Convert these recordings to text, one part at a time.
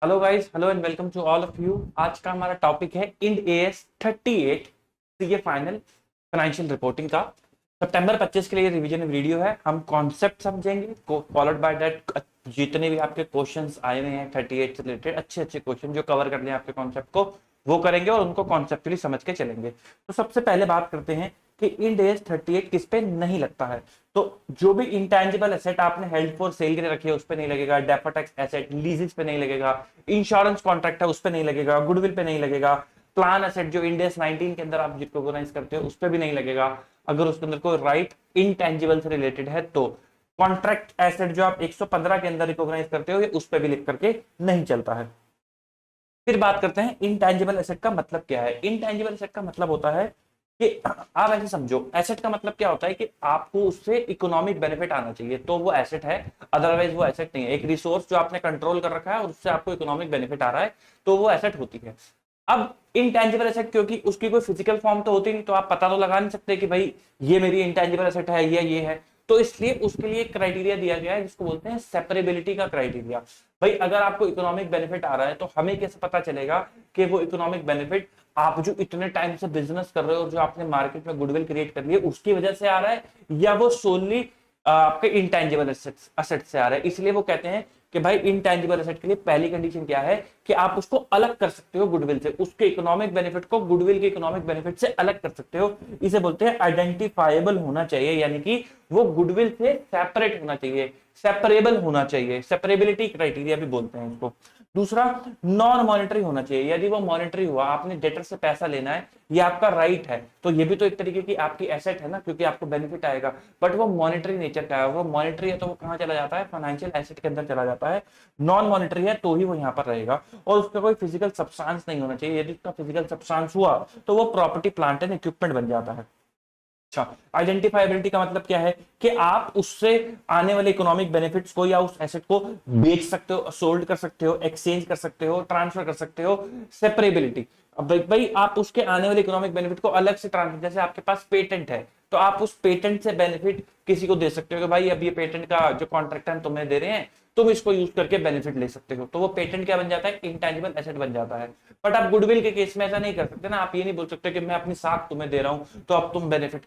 Hello guys, hello and welcome to all of you. आज का हमारा टॉपिक है Ind AS 38 CA final financial reporting का सितंबर 25 के लिए रिवीजन वीडियो है। हम कॉन्सेप्ट समझेंगे फॉलोड बाय दैट जितने भी आपके क्वेश्चंस आए हुए हैं 38 से रिलेटेड अच्छे अच्छे क्वेश्चन जो कवर करने हैं आपके कॉन्सेप्ट को, वो करेंगे और उनको कॉन्सेप्चुअली समझ के चलेंगे। तो सबसे पहले बात करते हैं कि इंड एएस 38 किस पे नहीं लगता है। तो जो भी इंटेंजिबल एसेट आपने हेल्ड फॉर सेल के लिए रखी है उस पे नहीं लगेगा, डेफर्ड टैक्स एसेट लीजेस पे नहीं लगेगा, इंश्योरेंस कॉन्ट्रैक्ट है उस पे नहीं लगेगा, गुडविल पे नहीं लगेगा, प्लान एसेट जो इंड एएस 19 के अंदर आप जिसको रिकॉग्नाइज करते हो उस पे भी नहीं लगेगा अगर उसके अंदर कोई राइट इंटेंजिबल से रिलेटेड है। तो कॉन्ट्रैक्ट एसेट जो आप 115 के अंदर रिकॉग्नाइज करते हो ये उस पे भी लिख करके नहीं चलता है। फिर बात करते हैं इंटेंजिबल एसेट का मतलब क्या है। इंटेंजिबल एसेट का मतलब होता है कि आप ऐसे समझो, एसेट का मतलब क्या होता है कि आपको उससे इकोनॉमिक बेनिफिट आना चाहिए तो वो एसेट है, अदरवाइज वो एसेट नहीं है। एक रिसोर्स जो आपने कंट्रोल कर रखा है और उससे आपको इकोनॉमिक बेनिफिट आ रहा है तो वो एसेट होती है। अब इंटेंजिबल एसेट क्योंकि उसकी कोई फिजिकल फॉर्म तो होती नहीं तो आप पता तो लगा नहीं सकते कि भाई ये मेरी इंटेंजिबल एसेट है या ये है। तो इसलिए उसके लिए क्राइटेरिया दिया गया है जिसको बोलते हैं सेपरेबिलिटी का क्राइटेरिया। भाई अगर आपको इकोनॉमिक बेनिफिट आ रहा है तो हमें कैसे पता चलेगा कि वो इकोनॉमिक बेनिफिट आप जो इतने टाइम से बिजनेस कर रहे हो और जो आपने मार्केट में गुडविल क्रिएट कर ली है उसकी वजह से आ रहा है या वो सोनली आपके इंटेंजिबल एसेट से आ रहा है। इसलिए वो कहते हैं कि भाई इंटेंजिबल एसेट के लिए पहली कंडीशन क्या है कि आप उसको अलग कर सकते हो गुडविल से, उसके इकोनॉमिक बेनिफिट को गुडविल के इकोनॉमिक बेनिफिट से अलग कर सकते हो। इसे बोलते हैं आइडेंटिफाइबल होना चाहिए, यानी कि वो गुडविल से सेपरेट होना चाहिए, सेपरेबल होना चाहिए, सेपरेबिलिटी क्राइटेरिया भी बोलते हैं इसको। दूसरा, नॉन मॉनिटरी होना चाहिए। यदि वो मॉनिटरी हुआ, आपने डेटर से पैसा लेना है, ये आपका राइट है तो ये भी तो एक तरीके की आपकी एसेट है ना, क्योंकि आपको बेनिफिट आएगा। बट वो मॉनिटरी नेचर का है, वो मॉनिटरी है तो वो कहां चला जाता है, फाइनेंशियल एसेट के अंदर चला जाता है। नॉन मॉनिटरी है तो ही वो यहाँ पर रहेगा और उसका कोई फिजिकल सब्सटेंस नहीं होना चाहिए। यदि उसका फिजिकल सब्सटेंस हुआ तो वो प्रॉपर्टी प्लांट एंड इक्विपमेंट बन जाता है। अच्छा, आइडेंटिफाइबिलिटी का मतलब क्या है कि आप उससे आने वाले इकोनॉमिक बेनिफिट्स को या उस एसेट को बेच सकते हो, सोल्ड कर सकते हो, एक्सचेंज कर सकते हो, ट्रांसफर कर सकते हो। सेपरेबिलिटी, अब भाई आप उसके आने वाले इकोनॉमिक बेनिफिट को अलग से ट्रांसफर, जैसे आपके पास पेटेंट है तो आप उस पेटेंट से बेनिफिट किसी को दे सकते हो कि भाई अब ये पेटेंट का जो कॉन्ट्रैक्ट हम तुम्हें दे रहे हैं तुम इसको यूज करके बेनिफिट ले सकते हो, तो वो पेटेंट क्या बन जाता है, इंटेंजिबल एसेट बन जाता है। बट आप गुडविल के केस में ऐसा नहीं कर सकते ना, आप ये नहीं बोल सकते कि मैं अपनी साख तुम्हें दे रहा हूं तो अब तुम बेनिफिट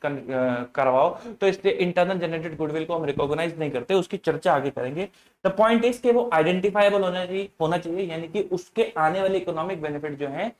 करवाओ। तो इसलिए इंटरनल जनरेटेड गुडविल को हम रिकॉग्नाइज नहीं करते, उसकी चर्चा आगे करेंगे। द पॉइंट इज कि वो आइडेंटिफाइबल होना चाहिए, यानी कि उसके आने वाले इकोनॉमिक बेनिफिट जो है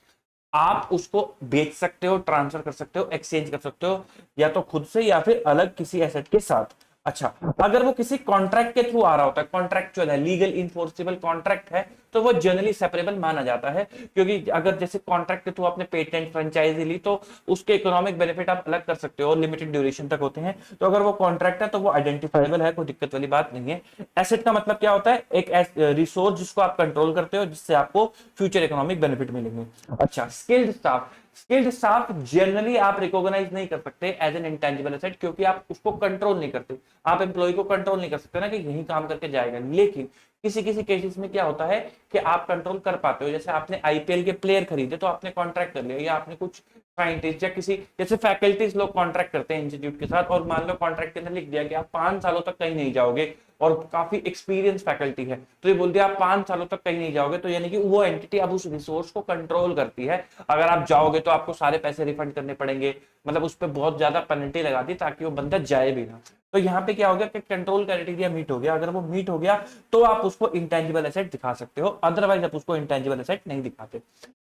आप उसको बेच सकते हो, ट्रांसफर कर सकते हो, एक्सचेंज कर सकते हो, या तो खुद से या फिर अलग किसी एसेट के साथ। अच्छा, अगर वो किसी कॉन्ट्रैक्ट के थ्रू आ रहा होता है, कॉन्ट्रैक्चुअल है, लीगल इन्फोर्सेबल कॉन्ट्रैक्ट है, तो वो जनरली सेपरेबल माना जाता है। क्योंकि अगर जैसे कॉन्ट्रैक्ट के थ्रू आपने पेटेंट फ्रेंचाइजी ली तो उसके इकोनॉमिक बेनिफिट आप अलग कर सकते हो, लिमिटेड ड्यूरेशन तक होते हैं। तो अगर वो कॉन्ट्रैक्ट है तो वो आइडेंटिफाइबल है, कोई दिक्कत वाली बात नहीं है। एसेट का मतलब क्या होता है, एक रिसोर्स जिसको आप कंट्रोल करते हो जिससे आपको फ्यूचर इकोनॉमिक बेनिफिट मिलेंगे। अच्छा, skilled staff, skilled staff generally आप रिकॉग्नाइज नहीं कर सकते एज एन इंटेंजिबल एसेट, क्योंकि आप उसको कंट्रोल नहीं करते। आप एम्प्लॉय को कंट्रोल नहीं कर सकते ना कि यही काम करके जाएगा। लेकिन किसी किसी केसेस में क्या होता है कि आप कंट्रोल कर पाते हो, जैसे आपने आईपीएल के प्लेयर खरीदे तो आपने कॉन्ट्रैक्ट कर लिया, या आपने कुछ साइंटिस्ट या किसी जैसे फैकल्टीज लोग कॉन्ट्रैक्ट करते हैं इंस्टीट्यूट के साथ, और मान लो कॉन्ट्रैक्ट के अंदर लिख दिया कि आप 5 सालों तक कहीं नहीं जाओगे, और काफी एक्सपीरियंस फैकल्टी है तो ये बोल दिया आप 5 सालों तक कहीं नहीं जाओगे, तो यानी कि वो एंटिटी अब उस रिसोर्स को कंट्रोल करती है। अगर आप जाओगे तो आपको सारे पैसे रिफंड करने पड़ेंगे, मतलब उस पर बहुत ज्यादा पेनल्टी लगा दी ताकि वो बंदा जाए भी ना। तो यहाँ पे क्या हो गया कि कंट्रोल क्राइटेरिया मीट हो गया, अगर वो मीट हो गया तो आप उसको इंटेंजिबल एसेट दिखा सकते हो, अदरवाइज आप उसको इंटेंजिबल एसेट नहीं दिखाते।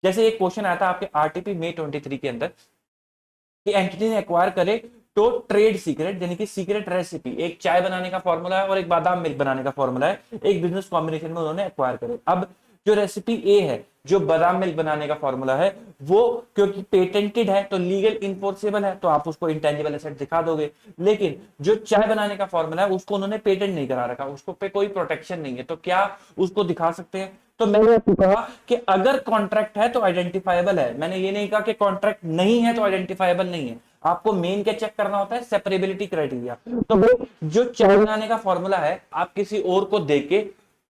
जैसे एक क्वेश्चन आया था आपके आरटीपी मे 23 के अंदर कि एंटिटी ने एक्वायर करे तो ट्रेड सीक्रेट, यानी कि सीक्रेट रेसिपी, एक चाय बनाने का फॉर्मूला है और एक बादाम मिल्क बनाने का फॉर्मूला है, एक बिजनेस कॉम्बिनेशन में उन्होंने एक्वायर करे। अब जो रेसिपी ए है, जो बादाम मिल्क बनाने का फॉर्मूला है, वो क्योंकि पेटेंटेड है तो लीगल इन्फोर्सेबल है तो आप उसको इंटेंजिबल एसेट दिखा दोगे। लेकिन जो चाय बनाने का फॉर्मूला है उसको उन्होंने पेटेंट नहीं करा रखा, उसको पे कोई प्रोटेक्शन नहीं है, तो क्या उसको दिखा सकते हैं? तो मैंने आपको कहा कि अगर कॉन्ट्रैक्ट है तो आइडेंटिफाइबल है, मैंने ये नहीं कहा कि कॉन्ट्रैक्ट नहीं है तो आइडेंटिफाइबल नहीं है। आपको मेन क्या चेक करना होता है, सेपरेबिलिटी क्राइटेरिया। तो वो जो चाय बनाने का फॉर्मूला है आप किसी और को देके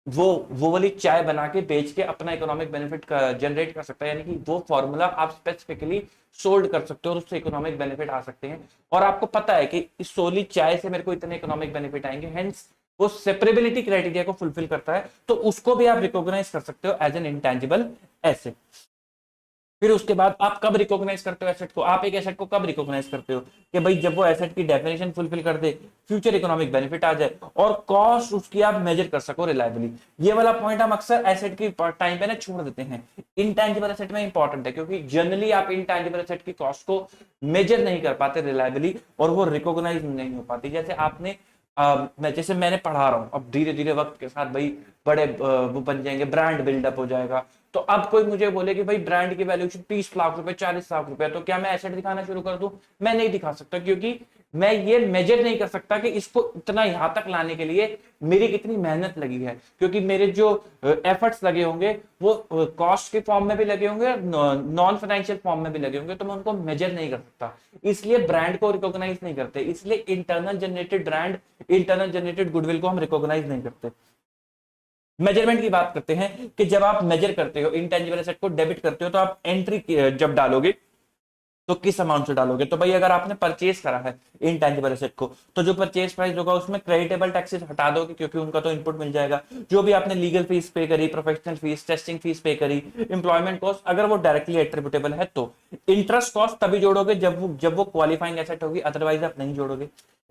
वो वाली चाय बना के बेच के अपना इकोनॉमिक बेनिफिट जनरेट कर सकता है, यानी कि वो फॉर्मूला आप स्पेसिफिकली सोल्ड कर सकते हो और उससे इकोनॉमिक बेनिफिट आ सकते हैं। और आपको पता है कि इस सोली चाय से मेरे को इतने इकोनॉमिक बेनिफिट आएंगे, हेंस वो सेपरेबिलिटी क्राइटेरिया को फुलफिल करता है, तो उसको भी आप रिकॉग्नाइज कर सकते हो एज एन इंटेंजिबल एसेट। फिर उसके बाद आप कब रिकॉग्नाइज करते हो एसेट को, आप एक एसेट को कब रिकॉग्नाइज करते हो कि भाई जब वो एसेट की डेफिनेशन फुलफिल कर दे, फ्यूचर इकोनॉमिक बेनिफिट आ जाए और कॉस्ट उसकी आप मेजर कर सको रिलायबली। ये वाला पॉइंट हम अक्सर एसेट की टाइम पे ना छोड़ देते हैं। इंटेंजिबल एसेट में इंपॉर्टेंट है क्योंकि जनरली आप इंटेंजिबल एसेट की कॉस्ट को मेजर नहीं कर पाते रिलायबली और वो रिकॉग्नाइज नहीं हो पाती। जैसे आपने जैसे मैंने पढ़ा रहा हूँ, अब धीरे धीरे वक्त के साथ भाई बड़े वो बन जाएंगे, ब्रांड बिल्डअप हो जाएगा। तो अब कोई मुझे बोले कि भाई ब्रांड की वैल्यूएशन 30 लाख रुपए 40 लाख रुपए, तो क्या मैं एसेट दिखाना शुरू कर दूं? मैं नहीं दिखा सकता क्योंकि मैं ये मेजर नहीं कर सकता कि इसको इतना यहां तक लाने के लिए मेरी कितनी मेहनत लगी है, क्योंकि मेरे जो एफर्ट्स लगे होंगे वो कॉस्ट के फॉर्म में भी लगे होंगे, नॉन फाइनेंशियल फॉर्म में भी लगे होंगे, तो मैं उनको मेजर नहीं कर सकता। इसलिए ब्रांड को रिकॉग्नाइज नहीं करते, इसलिए internal generated brand, internal generated goodwill को हम रिकॉग्नाइज नहीं करते। मेजरमेंट की बात करते हैं कि जब आप मेजर करते हो इंटेंजिबल एसेट को, डेबिट करते हो, तो आप एंट्री जब डालोगे तो किस अमाउंट से डालोगे? तो भाई अगर आपने परचेज करा है इंटेंजिबल एसेट को, तो जो परचेज प्राइस होगा उसमें क्रेडिटेबल टैक्सेस हटा दोगे क्योंकि उनका तो इनपुट मिल जाएगा। जो भी आपने लीगल फीस पे करी, प्रोफेशनल फीस, टेस्टिंग फीस पे करी, एम्प्लॉयमेंट कॉस्ट, अगर वो डायरेक्टली एट्रीब्यूटेबल है तो इंटरेस्ट कॉस्ट तभी जोड़ोगे जब वो क्वालिफाइंग एसेट होगी, अदरवाइज आप नहीं जोड़ोगे।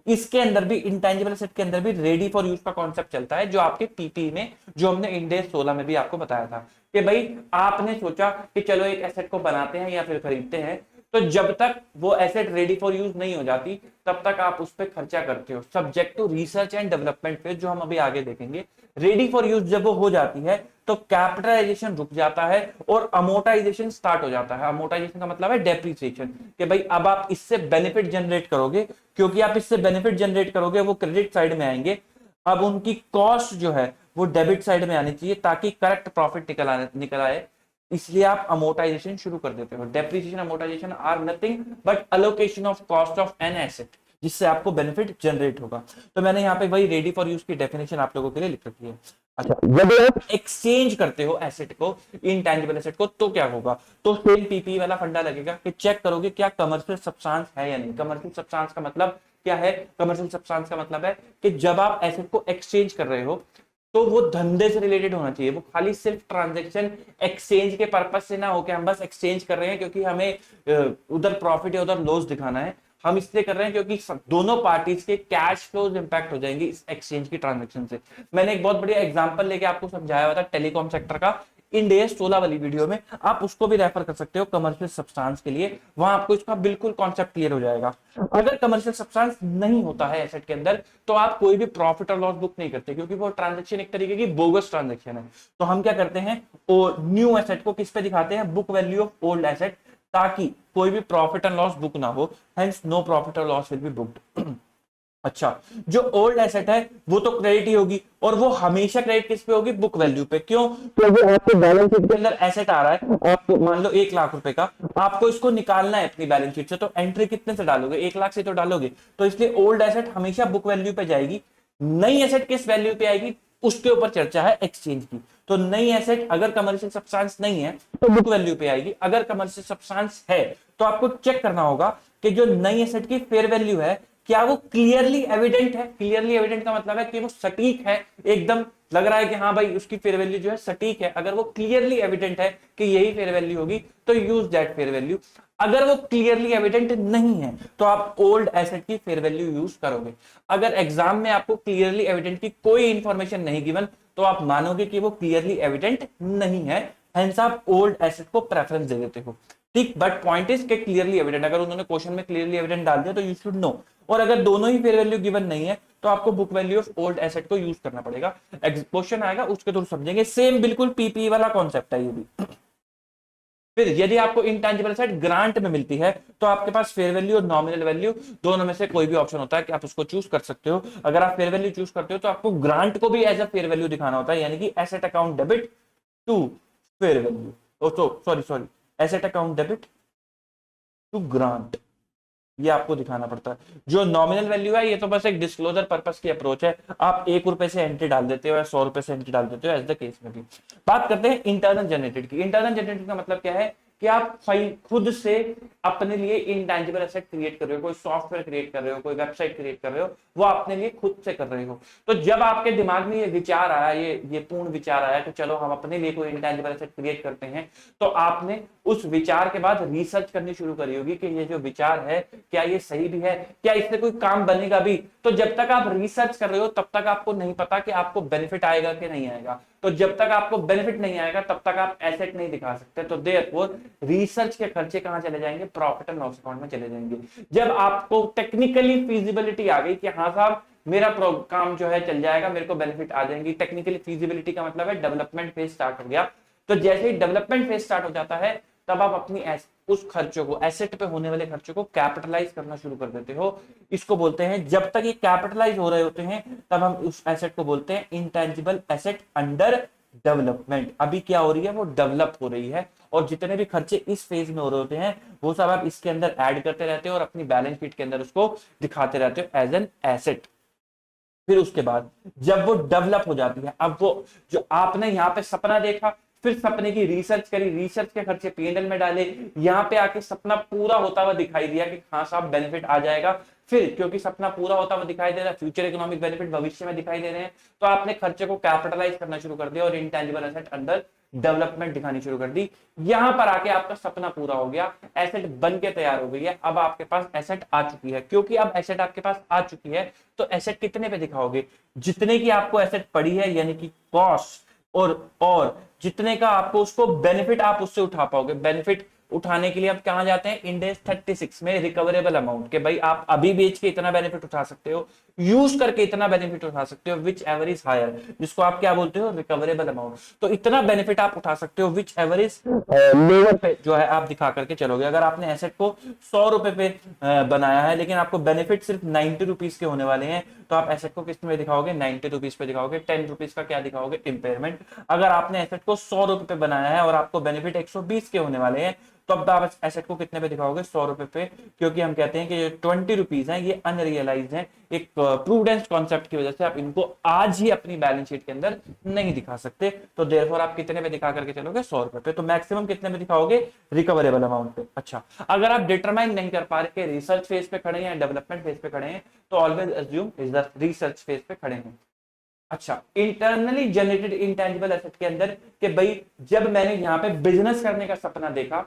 इसके अंदर भी, इंटेंजिबल एसेट के अंदर भी रेडी फॉर यूज का कॉन्सेप्ट चलता है, जो आपके पीपी में, जो हमने इंड AS 16 में भी आपको बताया था कि भाई आपने सोचा कि चलो एक एसेट को बनाते हैं या फिर खरीदते हैं, तो जब तक वो एसेट रेडी फॉर यूज नहीं हो जाती तब तक आप उस पर खर्चा करते हो, subject to research and development phase, जो हम अभी आगे देखेंगे। रेडी फॉर यूज जब वो हो जाती है तो कैपिटलाइजेशन रुक जाता है और अमोर्टाइजेशन स्टार्ट हो जाता है। अमोर्टाइजेशन का मतलब है डेप्रिसिएशन, कि भाई अब आप इससे बेनिफिट जनरेट करोगे, क्योंकि आप इससे बेनिफिट जनरेट करोगे वो क्रेडिट साइड में आएंगे। अब उनकी कॉस्ट जो है वो डेबिट साइड में आनी चाहिए ताकि करेक्ट प्रॉफिट निकल आए, इसलिए आप अमोर्टाइजेशन शुरू कर देते हो। Depreciation, amortisation are nothing but allocation of cost of an asset, जिससे आपको बेनिफिट जनरेट होगा। तो मैंने यहाँ पे वही रेडी फॉर यूज की डेफिनेशन आप लोगों के लिए लिख रखी है। अच्छा, जब आप एक्सचेंज करते हो एसेट को, इंटेंजिबल एसेट को, तो क्या होगा? तो सेम पीपी वाला फंडा लगेगा कि चेक करोगे क्या कमर्शियल सब्सटेंस है या नहीं। कमर्शियल सब्सटेंस का मतलब क्या है? कमर्शियल सब्सटेंस का मतलब है कि जब आप एसेट को एक्सचेंज कर रहे हो तो वो धंधे से रिलेटेड होना चाहिए, वो खाली सिर्फ ट्रांजैक्शन एक्सचेंज के पर्पस से ना हो कि हम बस एक्सचेंज कर रहे हैं क्योंकि हमें उधर प्रॉफिट या उधर लॉस दिखाना है। हम इसलिए कर रहे हैं क्योंकि दोनों पार्टीज के कैश फ्लोज इंपैक्ट हो जाएंगे इस एक्सचेंज की ट्रांजैक्शन से। मैंने एक बहुत बढ़िया एग्जांपल लेके आपको समझाया हुआ था टेलीकॉम सेक्टर का इंड AS 16 वाली वीडियो में, आप उसको भी रेफर कर सकते हो कमर्शियल सब्सटेंस के लिए, वहां आपको इसका बिल्कुल कॉन्सेप्ट क्लियर हो जाएगा। अगर कमर्शियल सब्सटेंस नहीं होता है एसेट के अंदर तो आप कोई भी प्रॉफिट और लॉस बुक नहीं करते, क्योंकि वो ट्रांजैक्शन एक तरीके की बोगस ट्रांजैक्शन है। तो हम क्या करते हैं, न्यू एसेट को किस पे दिखाते हैं? Book value of old asset, ताकि कोई भी प्रॉफिट एंड लॉस बुक ना हो, हेंस नो प्रॉफिट और लॉस विल बी बुक्ड। अच्छा, जो ओल्ड एसेट है वो तो क्रेडिट ही होगी, और वो हमेशा क्रेडिट किस पे होगी? बुक वैल्यू पे। क्यों? क्योंकि आपके बैलेंस शीट के अंदर एसेट आ रहा है, आपको मान लो 1 लाख रुपए का, आपको इसको निकालना है अपनी बैलेंस शीट से, तो एंट्री कितने से डालोगे? 1 लाख से तो डालोगे। तो इसलिए ओल्ड एसेट हमेशा बुक वैल्यू पे जाएगी। नई एसेट किस वैल्यू पे आएगी? उसके ऊपर चर्चा है एक्सचेंज की। तो नई एसेट अगर कमर्शियल सब्सटेंस नहीं है तो बुक वैल्यू पे आएगी, अगर कमर्शियल सब्सटेंस है तो आपको चेक करना होगा कि जो नई एसेट की फेयर वैल्यू है क्या वो क्लियरली एविडेंट है। क्लियरली एविडेंट का मतलब है कि वो सटीक है, एकदम लग रहा है कि हाँ भाई उसकी फेयर वैल्यू जो है सटीक है। अगर वो क्लियरली एविडेंट है कि यही फेयर वैल्यू होगी तो यूज दैट फेयर वैल्यू। अगर वो क्लियरली एविडेंट नहीं है तो आप ओल्ड एसेट की फेयर वैल्यू यूज करोगे। अगर एग्जाम में आपको क्लियरली एविडेंट की कोई इंफॉर्मेशन नहीं गिवन तो आप मानोगे कि वो क्लियरली एविडेंट नहीं है, हेंस आप ओल्ड एसेट को प्रेफरेंस दे देते हो। ठीक, बट पॉइंट इज के क्लियरली एविडेंट, अगर उन्होंने क्वेश्चन में क्लियरली एविडेंट डाल दिया तो यू शुड नो, और अगर दोनों ही फेयर वैल्यू गिवन नहीं है तो आपको book value of old asset को यूज करना पड़ेगा। क्वेश्चन आएगा उसके थ्रू समझेंगे, सेम बिल्कुल पीपी वाला कॉन्सेप्ट है ये भी। फिर यदि आपको इंटेंजिबल एसेट ग्रांट में मिलती है तो आपके पास फेयर वैल्यू और नॉमिनल वैल्यू दोनों में से कोई भी ऑप्शन होता है कि आप उसको चूज कर सकते हो। अगर आप फेयर वैल्यू चूज करते हो तो आपको ग्रांट को भी एज अ फेयर वैल्यू दिखाना होता है, यानी कि asset account debit to fair value, sorry asset account debit to grant, ये आपको दिखाना पड़ता है। जो नॉमिनल वैल्यू है ये तो बस एक डिस्क्लोजर पर्पस की अप्रोच है, आप 1 रुपए से एंट्री डाल देते हो या 100 रुपए से एंट्री डाल देते हो, एज द केस में भी। बात करते हैं इंटरनल जनरेटेड की। इंटरनल जनरेटेड का मतलब क्या है कि आप खुद से अपने लिए इंटेंजिबल एसेट क्रिएट कर रहे हो, कोई सॉफ्टवेयर क्रिएट कर रहे हो, कोई वेबसाइट क्रिएट कर रहे हो, वो अपने लिए खुद से कर रहे हो। तो जब आपके दिमाग में ये विचार आया, ये पूर्ण विचार आया कि चलो हम अपने लिए कोई इंटेंजिबल एसेट क्रिएट करते हैं, तो आपने उस विचार के बाद रिसर्च करनी शुरू करी होगी कि ये जो विचार है क्या ये सही भी है, क्या इससे कोई काम बनेगा भी। तो जब तक आप रिसर्च कर रहे हो तब तक आपको नहीं पता कि आपको बेनिफिट आएगा कि नहीं आएगा। तो जब तक आपको बेनिफिट नहीं आएगा तब तक आप एसेट नहीं दिखा सकते। तो देयरफॉर रिसर्च के खर्चे कहां चले जाएंगे? प्रॉफिट एंड लॉस अकाउंट में चले जाएंगे। जब आपको टेक्निकली फीजिबिलिटी आ गई कि हाँ साहब मेरा काम जो है चल जाएगा, मेरे को बेनिफिट आ जाएंगी। टेक्निकली फीजिबिलिटी का मतलब है डेवलपमेंट फेज स्टार्ट हो गया। तो जैसे ही डेवलपमेंट फेज स्टार्ट हो जाता है तब आप अपनी उस खर्चों को, एसेट पे होने वाले खर्चों को कैपिटलाइज करना शुरू कर देते हो। इसको बोलते हैं, जब तक ये कैपिटलाइज हो रहे होते हैं तब हम उस एसेट को बोलते हैं इंटेंजिबल एसेट अंडर डेवलपमेंट। अभी क्या हो रही है? वो डेवलप हो रही है, और जितने भी खर्चे इस फेज में हो रहे होते हैं वो सब आप इसके अंदर ऐड करते रहते हो और अपनी बैलेंस शीट के अंदर उसको दिखाते रहते हो एज एन एसेट। फिर उसके बाद जब वो डेवलप हो जाती है, अब वो जो आपने यहाँ पे सपना देखा, फिर सपने की रिसर्च करी, रिसर्च के खर्चे पीएनएल में डाले, यहाँ पे आके सपना पूरा होता हुआ दिखाई दिया कि हाँ साहब बेनिफिट आ जाएगा। फिर क्योंकि सपना पूरा होता हुआ दिखाई दे रहा है, फ्यूचर इकोनॉमिक बेनिफिट भविष्य में दिखाई दे रहे हैं, तो आपने खर्चे को कैपिटलाइज करना शुरू कर दिया और इंटेंजिबल एसेट अंडर डेवलपमेंट दिखानी शुरू कर दी। यहां पर आके आपका सपना पूरा हो गया, एसेट बन के तैयार हो गई है। अब आपके पास एसेट आ चुकी है। क्योंकि अब एसेट आपके पास आ चुकी है तो एसेट कितने पे दिखाओगे? जितने की आपको एसेट पड़ी है, यानी कि कॉस्ट, और जितने का आपको उसको बेनिफिट आप उससे उठा पाओगे। बेनिफिट उठाने के लिए आप कहां जाते हैं? इंड एस 36 में रिकवरेबल अमाउंट के भाई आप अभी बेच के इतना बेनिफिट उठा सकते हो, यूज करके इतना बेनिफिट उठा सकते हो, विच एवर इज हायर, जिसको आप क्या बोलते हो? Recoverable amount. तो इतना बेनिफिट आप उठा सकते हो विच एवर इज लोअर पे जो है आप दिखा करके चलोगे। अगर आपने एसेट को 100 रुपए पे बनाया है लेकिन आपको बेनिफिट सिर्फ 90 रुपीज के होने वाले हैं, तो आप एसेट को किस में दिखाओगे? 90 रुपीज पे दिखाओगे। 10 रुपीज का क्या दिखाओगे? इम्पेयरमेंट। अगर आपने एसेट को 100 रुपए पे बनाया है और आपको बेनिफिट 120 के होने वाले हैं, तो अब आप एसेट को कितने पे दिखाओगे? 100 रुपए पे। क्योंकि हम कहते हैं कि ये 20 रुपीज हैं, ये अनरियलाइज्ड हैं। एक प्रूडेंस कॉन्सेप्ट की वजह से आप इनको आज ही अपनी बैलेंस शीट के अंदर नहीं दिखा सकते। तो देयरफॉर आप कितने पे दिखा करके चलोगे? 100 रुपए पे। तो मैक्सिमम कितने पे दिखाओगे? रिकवरेबल अमाउंट पे। अच्छा, अगर आप डिटरमाइन नहीं कर पा रहे कि रिसर्च फेज पे खड़े हैं, डेवलपमेंट फेज पे खड़े हैं, तो always assume is the research phase पे खड़े हैं। अच्छा, इंटरनली जनरेटेड इंटेंजिबल एसेट के अंदर कि भाई जब मैंने यहाँ पे बिजनेस करने का सपना देखा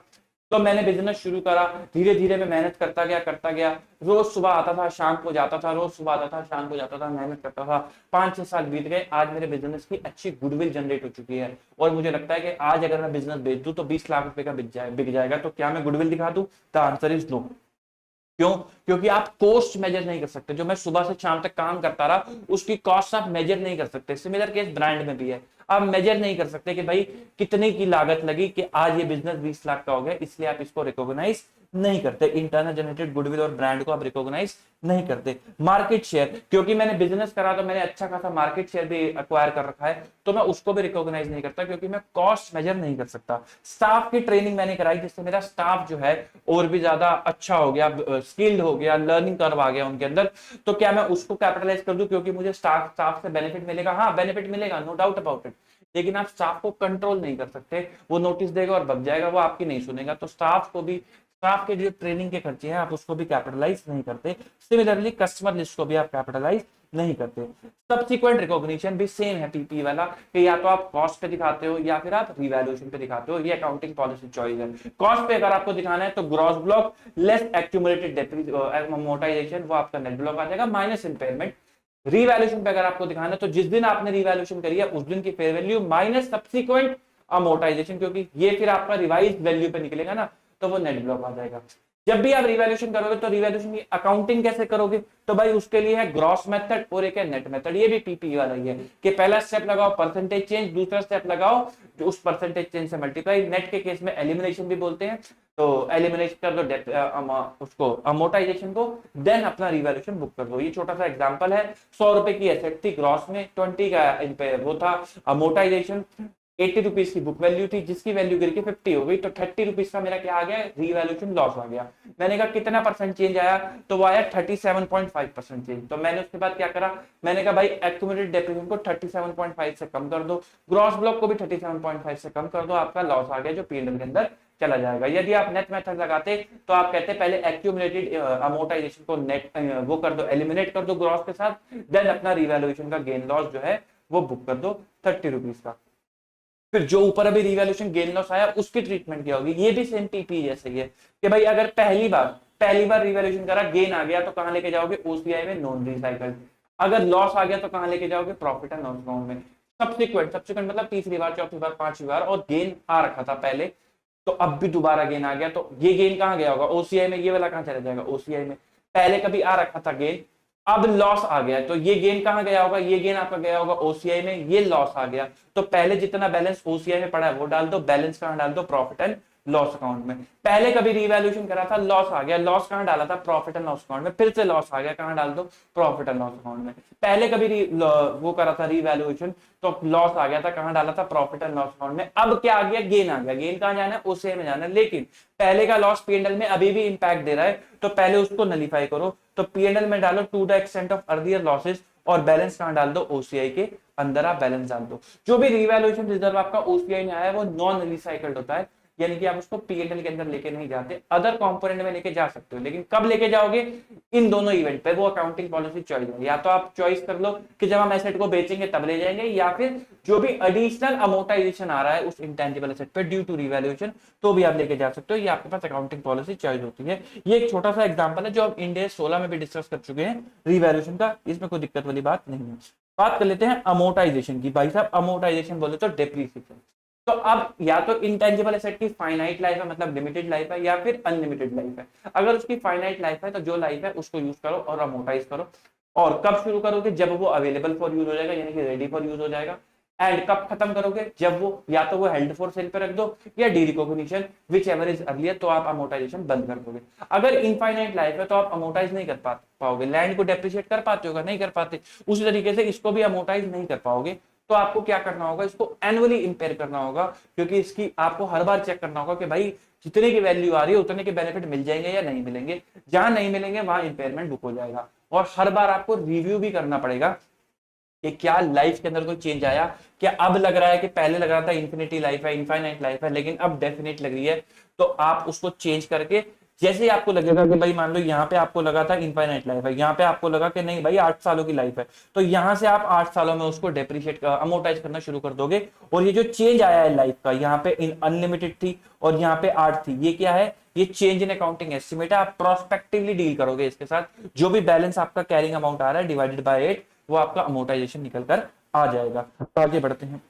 तो मैंने बिजनेस शुरू करा, धीरे धीरे मैं मेहनत करता गया, रोज सुबह आता था शाम को जाता था, रोज सुबह आता था शाम को जाता था, मेहनत करता था। 5-6 साल बीत गए, आज मेरे बिजनेस की अच्छी गुडविल जनरेट हो चुकी है और मुझे लगता है कि आज अगर मैं बिजनेस बेच दूं तो 20 लाख रुपए का बिक जाएगा। तो क्या मैं गुडविल दिखा दूं? The answer is no. क्यों? क्योंकि आप कॉस्ट मेजर नहीं कर सकते। जो मैं सुबह से शाम तक काम करता रहा उसकी कॉस्ट आप मेजर नहीं कर सकते। सिमिलर केस ब्रांड में भी है, आप मेजर नहीं कर सकते कि भाई कितने की लागत लगी कि आज ये बिजनेस 20 लाख का हो गया, इसलिए आप इसको रिकॉग्नाइज नहीं करते। इंटरनल जनरेटेड गुडविल और ब्रांड को आप रिकॉग्नाइज नहीं करते। मार्केट शेयर, क्योंकि मैंने बिजनेस करा तो मैंने अच्छा खासा मार्केट शेयर भी एक्वायर कर रखा है, तो मैं उसको भी रिकॉग्नाइज नहीं करता क्योंकि मैं कॉस्ट मेजर नहीं कर सकता। स्टाफ की ट्रेनिंग मैंने कराई जिससे मेरा स्टाफ जो है और भी ज्यादा अच्छा हो गया, स्किल्ड हो गया, लर्निंग कर्व आ गया उनके अंदर, तो क्या मैं उसको कैपिटलाइज कर दूं क्योंकि मुझे स्टाफ से बेनिफिट मिलेगा? हाँ बेनिफिट मिलेगा, नो डाउट अबाउट इट। लेकिन आप स्टाफ को कंट्रोल नहीं कर सकते, वो नोटिस देगा और भग जाएगा, वो आपकी नहीं सुनेगा। तो स्टाफ के जो ट्रेनिंग के खर्चे हैं आप उसको भी कैपिटलाइज नहीं करते। सिमिलरली कस्टमर लिस्ट को भी आप कैपिटलाइज नहीं करते। सब्सिक्वेंट रिकॉग्निशन भी सेम है पीपी वाला, कि या तो आप कॉस्ट पे दिखाते हो या फिर आप रिवैल्यूएशन पे दिखाते हो। ये अकाउंटिंग पॉलिसी चॉइस है। कॉस्ट पे अगर आपको दिखाना है तो gross block less accumulated amortisation, वो आपका नेट ब्लॉक आ जाएगा, माइनस इम्पेयरमेंट। रिवैल्यूएशन पे अगर आपको दिखाना है तो जिस दिन आपने रिवैल्यूएशन करी है उस दिन की fair value minus subsequent amortisation, क्योंकि ये फिर आपका रिवाइज्ड वैल्यू पे निकलेगा ना, तो वो नेट ब्लॉक आ जाएगा। जब भी आप रिवैल्यूएशन करोगे तो रिवैल्यूएशन की अकाउंटिंग कैसे करोगे? तो भाई उसके लिए है ग्रॉस मेथड और एक है नेट मेथड। ये भी पीपी वाला ही है कि पहला स्टेप लगाओ परसेंटेज चेंज, दूसरा स्टेप लगाओ जो उस परसेंटेज चेंज से मल्टीप्लाई। नेट के केस में एलिमिनेशन भी बोलते हैं, तो एलिमिनेट कर दो उसको अमोर्टाइजेशन को, देन अपना रिवैल्यूएशन बुक कर दो। ये छोटा सा एग्जांपल है। 100 रुपए की एसेट थी, ग्रॉस में 20 का वो था अमोर्टाइजेशन, 80 रुपीज की बुक वैल्यू थी, जिसकी वैल्यू गिर के 50 हो गई, तो 30 रुपीज का मेरा क्या आ गया, रीवैल्यूएशन लॉस आ गया। मैंने कहा कितना परसेंट चेंज आया, तो वो आया 37.5% चेंज। तो मैंने उसके बाद क्या करा, मैंने कहा भाई एक्यूमुलेटेड डेप्रिसिएशन को 37.5 से कम कर दो, ग्रॉस ब्लॉक को भी 37.5 से कम कर दो, आपका लॉस आ गया जो पीएनएल के अंदर चला जाएगा। यदि आप नेट मेथड लगाते तो आप कहते पहले एक्यूमुलेटेड अमोर्टाइजेशन को नेट वो कर दो, एलिमिनेट कर दो ग्रॉस के साथ, देन अपना रिवैल्यूएशन का गेन लॉस जो है वो बुक कर दो 30 रुपीज का। फिर जो ऊपर अभी रिवैल्यूएशन गेन लॉस आया उसकी ट्रीटमेंट क्या होगी, ये भी सेम पीपी जैसे ही है कि भाई अगर पहली बार रिवैल्यूएशन करा, गेन आ गया तो कहां लेके जाओगे, ओसीआई में, नॉन रिसाइकल्ड। अगर लॉस आ गया तो कहां लेके जाओगे, प्रॉफिट एंड लॉस अकाउंट में। सब्सिक्वेंट मतलब तीसरी बार, चौथी बार, पांचवी बार, और गेन आ रखा था पहले, तो अब भी दोबारा गेन आ गया, तो ये गेन कहां गया होगा, ओसीआई में। ये वाला कहां चला जाएगा, ओसीआई में। पहले कभी आ रखा था गेन, अब लॉस आ गया, तो ये गेन कहां गया होगा, ये गेन आपका गया होगा ओसीआई में, ये लॉस आ गया, तो पहले जितना बैलेंस ओसीआई में पड़ा है वो डाल दो, बैलेंस कहां डाल दो, प्रॉफिट एंड लॉस अकाउंट में। पहले कभी रिवैल्यूएशन करा था, लॉस आ गया, लॉस कहां डाला था, प्रॉफिट एंड लॉस अकाउंट में, फिर से लॉस आ गया, कहां डाल दो, प्रॉफिट एंड लॉस अकाउंट में। पहले कभी वो करा था रिवैल्यूएशन, तो लॉस आ गया था, कहां डाला था, प्रॉफिट एंड लॉस अकाउंट में। अब क्या आ गया, गेन आ गया, गेन कहां जाना है, ओसीआई में जाना है, लेकिन पहले का लॉस पीएनएल में अभी भी इंपैक्ट दे रहा है, तो पहले उसको नलीफाई करो, तो पीएनएल में डालो to the extent of earlier losses, और बैलेंस कहां डाल दो, ओसीआई के अंदर आप बैलेंस डाल दो। जो भी रिवैल्यूएशन रिजर्व आपका ओसीआई में आया है वो नॉन रिसाइकल्ड होता है, यानी कि आप उसको पीएनएल के अंदर लेके नहीं जाते, अदर कंपोनेंट में लेके जा सकते हो, लेकिन कब लेके जाओगे, इन दोनों इवेंट पे, वो अकाउंटिंग पॉलिसी चॉइस है। या तो आप चॉइस कर लो कि जब हम एसेट को बेचेंगे तब ले जाएंगे, या फिर जो भी एडिशनल अमोर्टाइजेशन आ रहा है उस इंटेंजिबल एसेट पे ड्यू टू रिवैल्यूएशन, तो भी आप लेके जा सकते हो, ये आपके पास अकाउंटिंग पॉलिसी चॉइस होती है। ये एक छोटा सा एग्जांपल है जो हम इंडिया 16 में भी डिस्कस कर चुके हैं रिवैल्यूएशन का, इसमें कोई दिक्कत वाली बात नहीं है। बात कर लेते हैं अमोर्टाइजेशन की। भाई साहब अमोर्टाइजेशन बोले तो डेप्रीसिएशन। तो अब या तो इंटेंजिबल एसेट की फाइनाइट लाइफ है, मतलब लिमिटेड लाइफ है, या फिर अनलिमिटेड लाइफ है। अगर उसकी फाइनाइट लाइफ है तो जो लाइफ है उसको यूज करो और अमोर्टाइज करो। और कब शुरू करोगे, जब वो अवेलेबल फॉर यूज हो जाएगा, यानी कि रेडी फॉर यूज हो जाएगा। एंड कब खत्म करोगे, जब वो या तो वो हेल्ड फॉर सेल पे रख दो, या D recognition, which ever is earlier, तो आप अमोर्टाइजेशन बंद कर दोगे। अगर इनफाइनाइट लाइफ है तो आप अमोर्टाइज नहीं कर पाओगे। लैंड को डेप्रिशिएट कर पाते होगा, नहीं कर पाते, उसी तरीके से इसको भी अमोर्टाइज नहीं कर पाओगे। तो आपको क्या करना होगा, इसको एनुअली इंपेयर करना होगा, क्योंकि इसकी आपको हर बार चेक करना होगा कि भाई जितने की वैल्यू आ रही है उतने के बेनिफिट मिल जाएंगे या नहीं मिलेंगे। जहां नहीं मिलेंगे वहां इंपेयरमेंट बुक हो जाएगा। और हर बार आपको रिव्यू भी करना पड़ेगा कि क्या लाइफ के अंदर कोई चेंज आया, क्या अब लग रहा है कि पहले लग रहा था इन्फिनिटी लाइफ है, इनफाइनाइट लाइफ है, लेकिन अब डेफिनेट लग रही है, तो आप उसको चेंज करके, जैसे ही आपको लगेगा कि भाई मान लो यहाँ पे आपको लगा था इनफाइनाइट लाइफ है, यहाँ पे आपको लगा कि नहीं भाई 8 सालों की लाइफ है, तो यहाँ से आप 8 सालों में उसको डेप्रिशिएट अमोर्टाइज करना शुरू कर दोगे। और ये जो चेंज आया है लाइफ का, यहाँ पे अनलिमिटेड थी और यहाँ पे 8 थी, ये क्या है, ये चेंज इन अकाउंटिंग एस्टिमेट है। आप प्रोस्पेक्टिवली डील करोगे इसके साथ, जो भी बैलेंस आपका कैरिंग अमाउंट आ रहा है डिवाइडेड बाय 8, वो आपका अमोर्टाइजेशन निकल कर आ जाएगा। तो आगे बढ़ते हैं,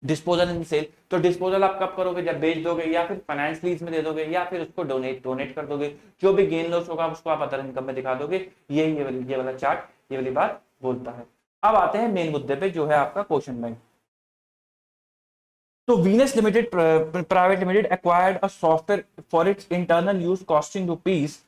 डिस्पोजल एंड सेल। तो डिस्पोजल आप कब करोगे, जब बेच दोगे, या फिर फाइनेंस लीज में दे दोगे, या फिर उसको डोनेट कर दोगे। जो भी गेन लॉस होगा उसको आप अदर इनकम में दिखा दोगे। ये वाला चार्ट ये वाली बात बोलता है। अब आते हैं मेन मुद्दे पे, जो है आपका क्वेश्चन बैंक। तो Venus limited private limited acquired a software for its internal use costing rupees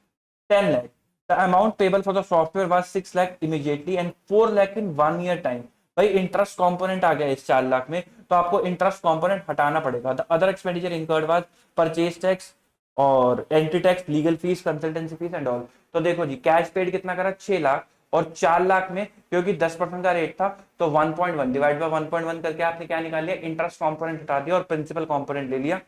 10 lakh. The amount payable for the software was 6 lakh immediately and 4 lakh in 1 year time. भाई interest component आ गया इस 4 लाख में, तो आपको interest component हटाना पड़ेगा। The other expenditure incurred was purchase tax और entry tax, legal fees, consultancy fees and all. तो देखो जी, कैश पेड कितना करा, 6 लाख, और 4 लाख में क्योंकि 10% का रेट था तो 1.1 डिवाइड बाय 1.1 करके आपने क्या निकाल लिया, इंटरेस्ट कंपोनेंट हटा दिया और प्रिंसिपल कंपोनेंट ले लिया।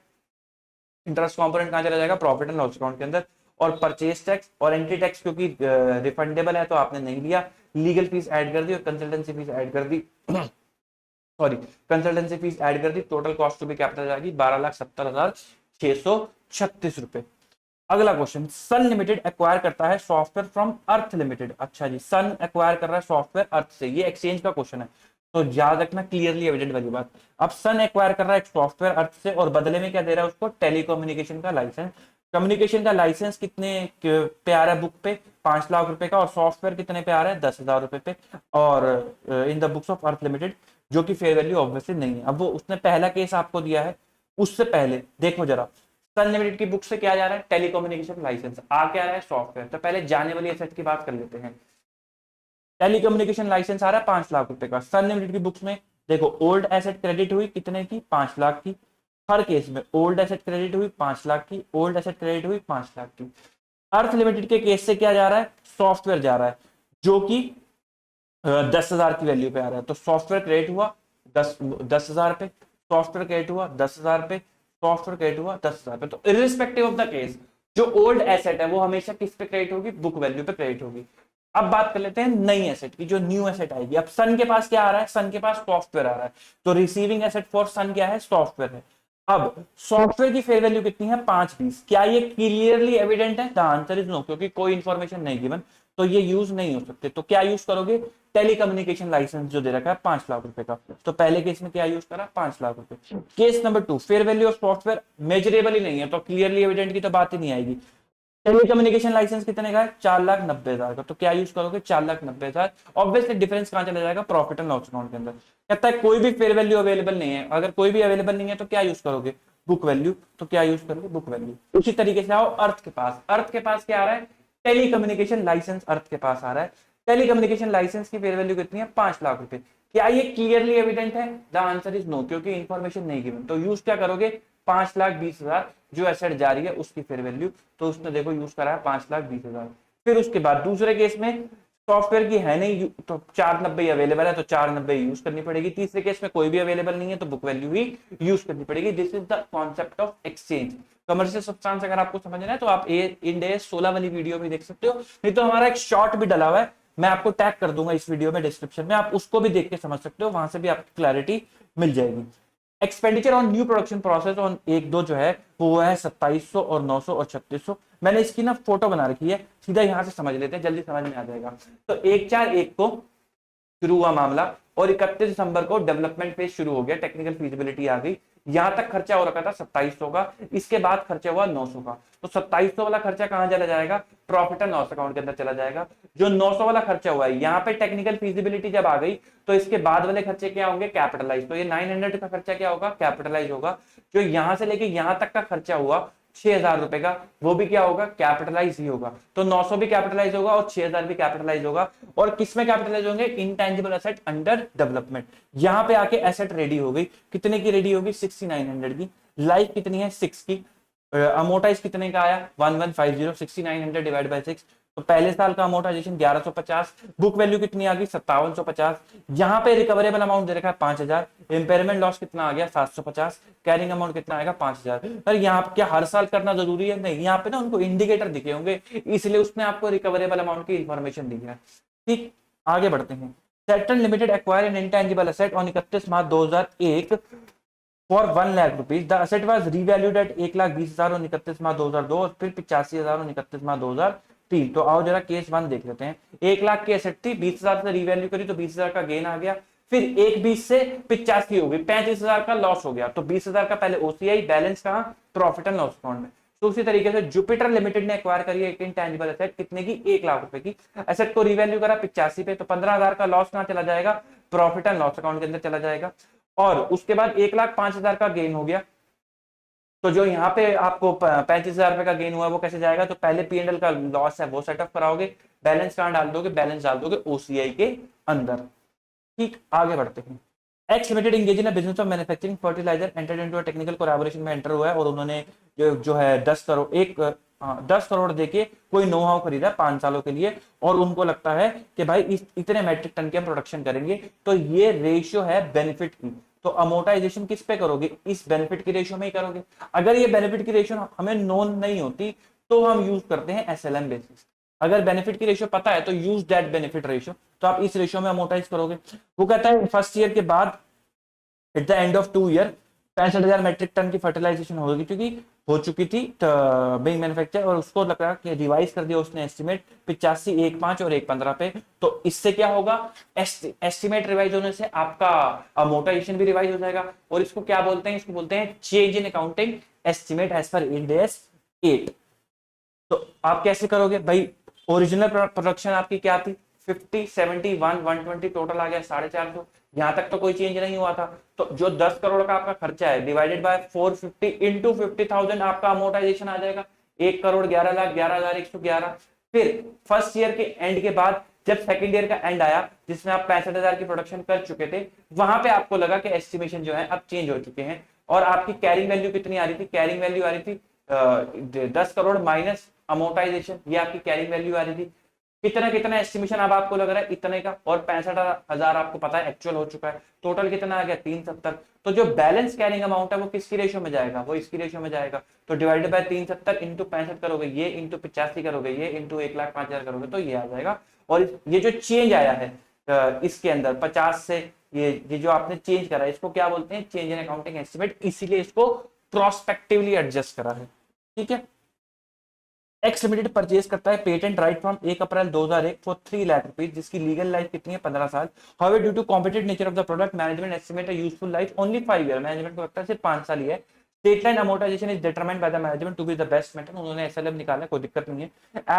इंटरेस्ट कंपोनेंट कहां चला जाएगा, प्रॉफिट एंड लॉस अकाउंट के अंदर। और परचेज टैक्स और एंट्री टैक्स क्योंकि रिफंडेबल है तो आपने नहीं लिया, लीगल फीस ऐड कर दी और कंसल्टेंसी फीस ऐड कर दी सॉरी, कंसल्टेंसी फीस ऐड कर दी। Total cost to be capital जाएगी 12,70,636 रुपए। अगला क्वेश्चन, सन लिमिटेड एक्वायर करता है सॉफ्टवेयर फ्रॉम अर्थ लिमिटेड। अच्छा जी, सन एक्वायर कर रहा है सॉफ्टवेयर अर्थ से, ये एक्सचेंज का क्वेश्चन है, तो याद रखना, क्लियरली एविडेंट वाली बात। अब सन एक्वायर कर रहा है एक सॉफ्टवेयर अर्थ से, और बदले में क्या दे रहा है उसको, टेलीकम्युनिकेशन का लाइसेंस। कम्युनिकेशन का लाइसेंस कितने पे आ रहा है बुक पे, 5 लाख रुपए का, और सॉफ्टवेयर कितने पे आ रहा है, 10,000 रुपए पे, और in the books of earth limited, जो कि फेयर वैल्यू ऑब्वियसली नहीं है। अब वो उसने पहला केस आपको दिया है, उससे पहले देखो जरा, सन लिमिटेड की बुक से क्या जा रहा है, टेलीकम्युनिकेशन लाइसेंस, आ क्या रहा है, सॉफ्टवेयर। तो पहले जाने वाली एसेट की बात कर लेते हैं। टेलीकम्युनिकेशन लाइसेंस आ रहा है 5 लाख रुपए का, सन लिमिटेड की बुक्स में देखो ओल्ड एसेट क्रेडिट हुई कितने की, 5 लाख की। हर केस में ओल्ड एसेट क्रेडिट हुई 5 लाख की, ओल्ड एसेट क्रेडिट हुई 5 लाख की। अर्थ लिमिटेड के केस से क्या जा रहा है, सॉफ्टवेयर जा रहा है जो कि 10,000 की वैल्यू पे आ रहा है। तो सॉफ्टवेयर क्रेडिट हुआ 10,000 पे, सॉफ्टवेयर क्रेडिट हुआ 10,000 पे, सॉफ्टवेयर क्रेडिट हुआ 10,000 पे। तो इरिस्पेक्टिव ऑफ द केस जो ओल्ड एसेट है वो हमेशा किस पे क्रेडिट होगी, बुक वैल्यू पे क्रेडिट होगी। अब बात कर लेते हैं नई एसेट की, जो न्यू एसेट आएगी। अब सन के पास क्या आ रहा है, सन के पास सॉफ्टवेयर आ रहा है, तो रिसीविंग एसेट फॉर सन क्या है, सॉफ्टवेयर है। अब सॉफ्टवेयर की फेयर वैल्यू कितनी है, 520। क्या ये क्लियरली एविडेंट है, द आंसर इज नो, क्योंकि कोई इंफॉर्मेशन नहीं गिवन, तो ये यूज नहीं हो सकते। तो क्या यूज करोगे, टेलीकम्युनिकेशन लाइसेंस जो दे रखा है 5 लाख रुपए का, तो पहले केस में क्या यूज करा, 5 लाख रुपए। Case number 2, fair value of software measurable ही नहीं है, तो क्लियरली एविडेंट की तो बात ही नहीं आएगी। टेलीकम्युनिकेशन लाइसेंस कितने का है, 4,90,000 का, तो क्या यूज करोगे, 4,90,000। ऑब्वियसली डिफरेंस कहां चला जाएगा, प्रॉफिट एंड लॉस अकाउंट के अंदर। कहता है कोई भी फेयर वैल्यू अवेलेबल नहीं है, अगर कोई भी अवेलेबल नहीं है तो क्या यूज करोगे, बुक वैल्यू, तो क्या यूज करोगे, बुक वैल्यू। उसी तरीके से आओ अर्थ के पास, अर्थ के पास क्या आ रहा है, टेलीकम्युनिकेशन लाइसेंस अर्थ के पास आ रहा है। टेलीकम्युनिकेशन लाइसेंस की फेयर वैल्यू कितनी है, 5 लाख रुपए। क्या ये क्लियरली एविडेंट है, द आंसर इज नो, क्योंकि इंफॉर्मेशन नहीं गिवन। तो यूज क्या करोगे, 5,20,000 जो एसेट जारी है उसकी फेयर वैल्यू, तो उसने देखो यूज करा है 5,20,000। फिर उसके बाद दूसरे केस में सॉफ्टवेयर की है नहीं, तो 490 अवेलेबल है, तो 490 यूज करनी पड़ेगी। तीसरे केस में कोई भी अवेलेबल नहीं है, तो बुक वैल्यू ही यूज करनी पड़ेगी। This is the concept of exchange. Commercial substance अगर आपको समझना है तो आप इंड AS 16 वाली वीडियो भी देख सकते हो, नहीं तो हमारा एक शॉर्ट भी डला हुआ है, मैं आपको टैग कर दूंगा इस वीडियो में डिस्क्रिप्शन में, आप उसको भी देख के समझ सकते हो, वहां से भी आपकी क्लैरिटी मिल जाएगी। Expenditure on new production process on 1-2 जो है वो है 2700 और 900 और 3600। मैंने इसकी ना फोटो बना रखी है, सीधा यहां से समझ लेते हैं, जल्दी समझ में आ जाएगा। तो 1/4/1 को शुरू हुआ मामला और 31 दिसंबर को डेवलपमेंट फेज शुरू हो गया, टेक्निकल फीजिबिलिटी आ गई। यहां तक खर्चा हो रखा था 2700 का, इसके बाद खर्चा हुआ 900 का। तो 2700 वाला खर्चा कहां चला जाएगा, प्रॉफिट एंड लॉस अकाउंट के अंदर चला जाएगा। जो 900 वाला खर्चा हुआ है, यहाँ पे टेक्निकल फीजिबिलिटी जब आ गई तो इसके बाद वाले खर्चे क्या होंगे, कैपिटलाइज। तो ये 900 का खर्चा क्या होगा, कैपिटलाइज होगा। जो यहां से लेके यहां तक का खर्चा हुआ 6,000 रुपए का, वो भी क्या होगा, कैपिटलाइज ही होगा। तो 900 भी कैपिटलाइज होगा और 6,000 भी कैपिटलाइज होगा। और किसमें कैपिटलाइज होंगे, इंटेंजिबल एसेट अंडर डेवलपमेंट। यहां पे आके एसेट रेडी हो गई, कितने की रेडी होगी, 6,900 की। लाइफ कितनी है, 6 की। अमोटाइज कितने का आया, 1150, 6,900 डिवाइड बाय 6, तो पहले साल का अमोटाइजेशन 1150। बुक वैल्यू कितनी आ गई, 5750। यहाँ पे रिकवरेबल अमाउंट दे रखा है 5,000। इंपेयरमेंट लॉस कितना आ गया, 750। कैरिंग अमाउंट कितना आएगा, 5,000। पर यहाँ क्या हर साल करना जरूरी है, नहीं, यहाँ पे ना उनको इंडिकेटर दिखे होंगे, इसलिए उसने आपको रिकवरेबल अमाउंट की इंफॉर्मेशन दी है। ठीक, आगे बढ़ते हैं। Seton limited acquire an intangible asset on 31 March 2001 for 1 lakh rupees. The asset was revalued at 1,20,000 और 31 मार्च 2002 और फिर 85,000 और 31 मार्च 2003। तो आओ जरा केस 1 देख लेते हैं। 1 लाख की एसेट थी, 20,000 से रीवैल्यू करी तो 20,000 का गेन आ गया, फिर 1,20 से 85 हो गई, 35,000 का लॉस हो गया। तो 20,000 का पहले OCI, बैलेंस कहां, प्रॉफिट एंड लॉस अकाउंट में। तो उसी तरीके से जुपिटर लिमिटेड ने एक्वायर करी एक इंटेंजिबल एसेट, कितने की, 1 लाख रुपए की। एसेट को रीवैल्यू करा 85 पे, तो 15,000 का लॉस कहां चला जाएगा, प्रॉफिट एंड लॉस अकाउंट के अंदर चला जाएगा। और उसके बाद 1,05,000 का गेन हो गया, तो जो यहाँ पे आपको 35,000 रुपए का गेन हुआ वो कैसे जाएगा, तो पहले P&L का लॉस है वो सेटअप कराओगे, बैलेंस कहां डाल दोगे, बैलेंस डाल दोगे OCI के अंदर। ठीक, आगे बढ़ते हैं। X limited engage in business of manufacturing fertiliser, entered into a technical collaboration में एंटर हुआ है, और उन्होंने जो है 10 करोड़ देके कोई नो हाउ खरीदा 5 सालों के लिए, और उनको लगता है कि भाई इतने मेट्रिक टन के हम प्रोडक्शन करेंगे। तो ये रेशियो है बेनिफिट की, तो अमोटाइजेशन किस पे करोगे, इस बेनिफिट की रेशियो में ही करोगे। अगर ये बेनिफिट की रेशियो हमें नोन नहीं होती तो हम यूज करते हैं SLM बेसिस। अगर बेनिफिट की रेशियो पता है तो यूज दैट बेनिफिट रेशियो, तो आप इस रेशियो में अमोटाइज करोगे। वो कहता है फर्स्ट ईयर के बाद at the end of 2 year 65,000 metric tonne की फर्टिलाइजेशन होगी, क्योंकि हो चुकी थी बीइंग मैन्युफैक्चर, और उसको लग रहा कि रिवाइज कर दिया उसने एस्टिमेट 85, 1.5 और 1.15 पे। तो इससे क्या होगा, एस्टिमेट रिवाइज होने से आपका अमोटाइजेशन भी रिवाइज हो जाएगा, और इसको क्या बोलते हैं, इसको बोलते हैं change in accounting estimate as per Ind AS 8। तो आप कैसे करोगे भाई, ओरिजिनल प्रोडक्शन आपकी क्या थी, 50, 70, 120 टोटल आ गया 450, यहां तक तो कोई चेंज नहीं हुआ था। तो जो 10 करोड़ का आपका खर्चा है डिवाइडेड बाय 450 इंटू 50,000 आपका अमोटाइजेशन आ जाएगा, 1 करोड़ 11 लाख 11,111। फिर फर्स्ट ईयर के एंड के बाद जब सेकंड ईयर का एंड आया जिसमें आप 65,000 की प्रोडक्शन कर चुके थे, वहां पे आपको लगा कि एस्टिमेशन जो है अब चेंज हो चुके हैं और आपकी कैरिंग वैल्यू कितनी आ रही थी, कैरिंग वैल्यू आ रही थी 10 करोड़ माइनस अमोर्टाइजेशन, ये आपकी कैरिंग वैल्यू आ रही थी। कितना कितना एस्टिमेशन अब आपको लग रहा है इतने का, और 65,000 आपको पता है एक्चुअल हो चुका है, टोटल कितना आ गया 370। तो जो बैलेंस कैरिंग अमाउंट है वो किसकी रेशियो में जाएगा, वो इसकी रेशियो में जाएगा। तो डिवाइडेड बाय 370 इंटू 65 करोगे ये, इंटू 85 करोगे ये, इंटू 1,05,000 करोगे तो ये आ जाएगा। और ये जो चेंज आया है इसके अंदर 50 से ये जो आपने चेंज करा है इसको क्या बोलते हैं, चेंज इन अकाउंटिंग एस्टिमेट, इसीलिए इसको प्रोस्पेक्टिवली एडजस्ट करा है। ठीक है। एक्स लिमिटेड परचेज करता है patent right from 1 April 2001 for 3 lakh rupees, जिसकी लीगल लाइफ कितनी है 15 साल। However due to competitive nature of the product management estimate useful life only 5 year, management को लगता है सिर्फ 5 साल ही है। Straight line amortisation is determined by the management to be the best method, उन्होंने एसएलएम निकाला, कोई दिक्कत नहीं है।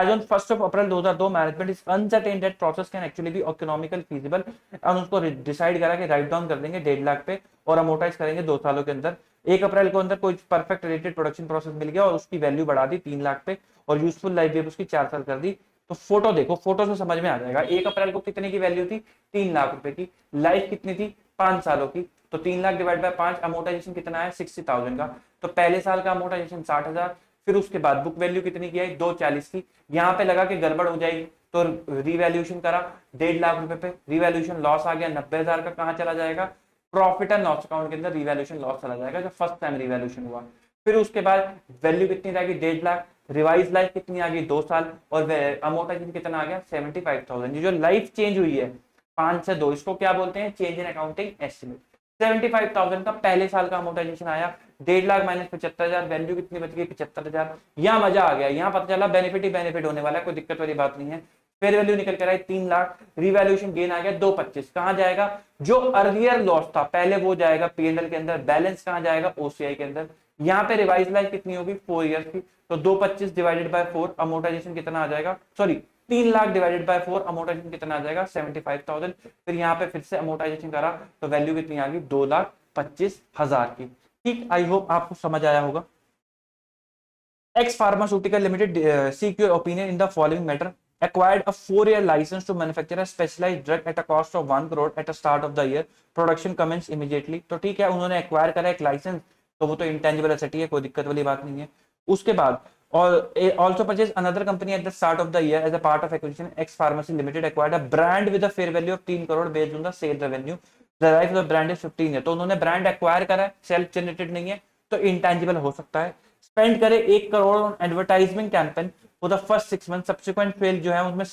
As on 1 April 2002 management is uncertain that process can actually be economical feasible, और उसको डिसाइड करा कि राइट डाउन कर देंगे 1.5 लाख पे और अमोर्टाइज करेंगे 2 सालों के अंदर। 1 अप्रैल को अंदर कोई परफेक्ट रिलेटेड प्रोडक्शन प्रोसेस मिल गया और उसकी वैल्यू बढ़ा दी 3 लाख पे और यूजफुल लाइफ भी उसकी 4 साल कर दी। तो फोटो देखो, फोटो से समझ में आ जाएगा। 1 अप्रैल को कितने की वैल्यू थी 3 लाख रुपए की, लाइफ कितनी थी 5 सालों की, तो 3 लाख डिवाइड बाय 5, अमोर्टाइजेशन कितना है 60,000 का। तो पहले साल का अमोर्टाइजेशन 60,000, फिर उसके बाद बुक वैल्यू कितनी की आई 240 की। यहाँ पे लगा कि गड़बड़ हो जाएगी तो रिवैल्यूएशन करा 1.5 लाख रुपए पे, रिवैल्यूएशन लॉस आ गया 90,000 का, कहाँ चला जाएगा प्रॉफिट एंड लॉस अकाउंट के अंदर, रिवैल्यूएशन लॉस चला जाएगा जब फर्स्ट टाइम रिवैल्यूएशन हुआ। फिर उसके बाद वैल्यू कितनी रहेगी 1.5 लाख, रिवाइज लाइफ कितनी आ गई 2 साल, और अमोर्टाइजेशन कितना आ गया 75,000। ये जो लाइफ चेंज हुई है 5 से 2, इसको क्या बोलते हैं चेंज इन अकाउंटिंग एस्टिमेट। 75,000 का पहले साल का अमोर्टाइजेशन आया, 1.5 लाख माइनस 75,000, वैल्यू कितनी बच गई 75,000। यहाँ मजा आ गया, यहाँ पता चला बेनिफिट ही बेनिफिट होने वाला है, कोई दिक्कत वाली बात नहीं है। फेयर वैल्यू निकल कर आई 3 लाख, रिवैल्यूएशन गेन आ गया 225, कहां जाएगा जो अर्लियर लॉस था पहले वो जाएगा पीएनएल के अंदर, बैलेंस कहां जाएगा ओसीआई के अंदर। यहाँ पे रिवाइज लाइफ कितनी होगी 4 इयर्स की, तो 225 डिवाइडेड बाय 4 अमोर्टाइजेशन कितना आ जाएगा, sorry 3 lakh divided by 4 amortisation कितना आ जाएगा 75,000। फिर यहाँ पे फिर से अमोर्टाइजेशन करा तो वैल्यू कितनी आ गई 2,25,000 की। ठीक, आई होप आपको समझ आया होगा। X pharmaceutical limited seek your opinion in the following matter, acquired a 4-year license to manufacture a specialized drug at a cost of 1 crore at the start of the year, production commenced immediately। तो ठीक है, उन्होंने acquire करा एक licence, तो वो तो intangible asset ही है, कोई दिक्कत वाली बात नहीं है। उसके बाद also purchased another company at the start of the year as a part of acquisition, X Pharmacy Limited acquired a brand with a fair value of 3 crore based on the sale revenue, the life of the brand is 15 है। तो उन्होंने brand acquire करा है, self generated नहीं है तो intangible हो सकता है। स्पेंड करे 1 crore on advertisement campaign for the first 6 month, subsequent fail जो है उसमें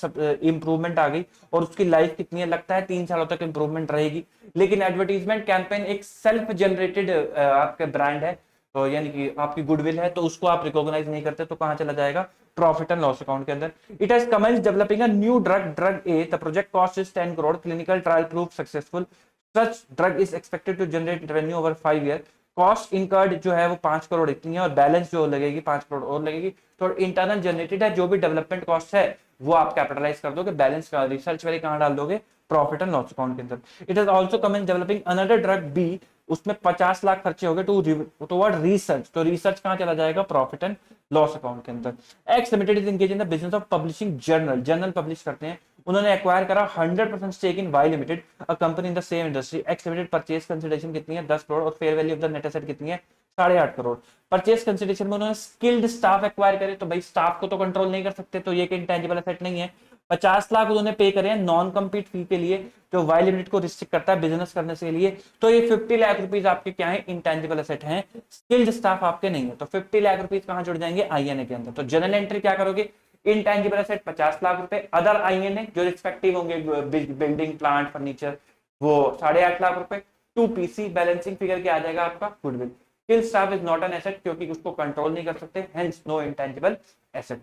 इंप्रूवमेंट आ गई और उसकी लाइफ कितनी है लगता है 3 सालों तक इंप्रूवमेंट रहेगी। लेकिन एडवर्टाइजमेंट कैंपेन एक सेल्फ जनरेटेड आपका ब्रांड है, तो यानी कि आपकी गुडविल है, तो उसको आप रिकॉग्नाइज नहीं करते तो कहां चला जाएगा प्रॉफिट एंड लॉस अकाउंट के अंदर। It has commenced developing a new drug A, the project cost is 10 crore, clinical trial prove successful, such drug is expected to generate revenue over 5 year, cost incurred जो है वो 5 करोड़ इतनी है और balance जो लगेगी 5 करोड़ और लगेगी। तो इंटरनल जनरेटेड है, जो भी डेवलपमेंट कॉस्ट है वो आप कैपिटलाइज कर दोगे, बैलेंस का रिसर्च वाले कहां डाल दोगे प्रॉफिट एंड लॉस अकाउंट के अंदर। It has also commence developing another drug B, उसमें 50 लाख खर्चे हो गए टुवर्ड रिसर्च, तो रिसर्च कहां चला जाएगा प्रॉफिट एंड लॉस अकाउंट के अंदर। X limited is engage in the business of publishing journal, journal publish करते हैं। उन्होंने एक्वायर करा 100% stake in Y limited, a company in the same industry. X limited purchase consideration कितनी है 10 करोड़ और fair value of the net asset कितनी है 8.5 crore. Purchase consideration में उन्होंने स्किल्ड स्टाफ एक्वायर करे, तो भाई स्टाफ को तो कंट्रोल नहीं कर सकते, तो ये इंटेंजिबल एसेट नहीं है। 50 लाख उन्होंने पे करे हैं नॉन कम्पीट फी के लिए, जो वाई लिमिटेड को रिस्ट्रिक्ट करता है बिजनेस करने के लिए, तो ये 50 लाख रुपीज आपके क्या है इंटेंजिबल एसेट हैं, स्किल्ड स्टाफ आपके नहीं है। तो 50 लाख रुपीज कहां जुड़ जाएंगे आईएनए के अंदर। तो जनरल एंट्री क्या करोगे, इंटेंजिबल एसेट 50 लाख रुपए, अदर आईएनए जो रिस्पेक्टिव होंगे बिल्डिंग प्लांट फर्नीचर वो 8.5 लाख रुपए, 2 पीसी बैलेंसिंग फिगर क्या आ जाएगा आपका goodwill. Skill staff is not an asset क्योंकि उसको कंट्रोल नहीं कर सकते, hence no intangible asset.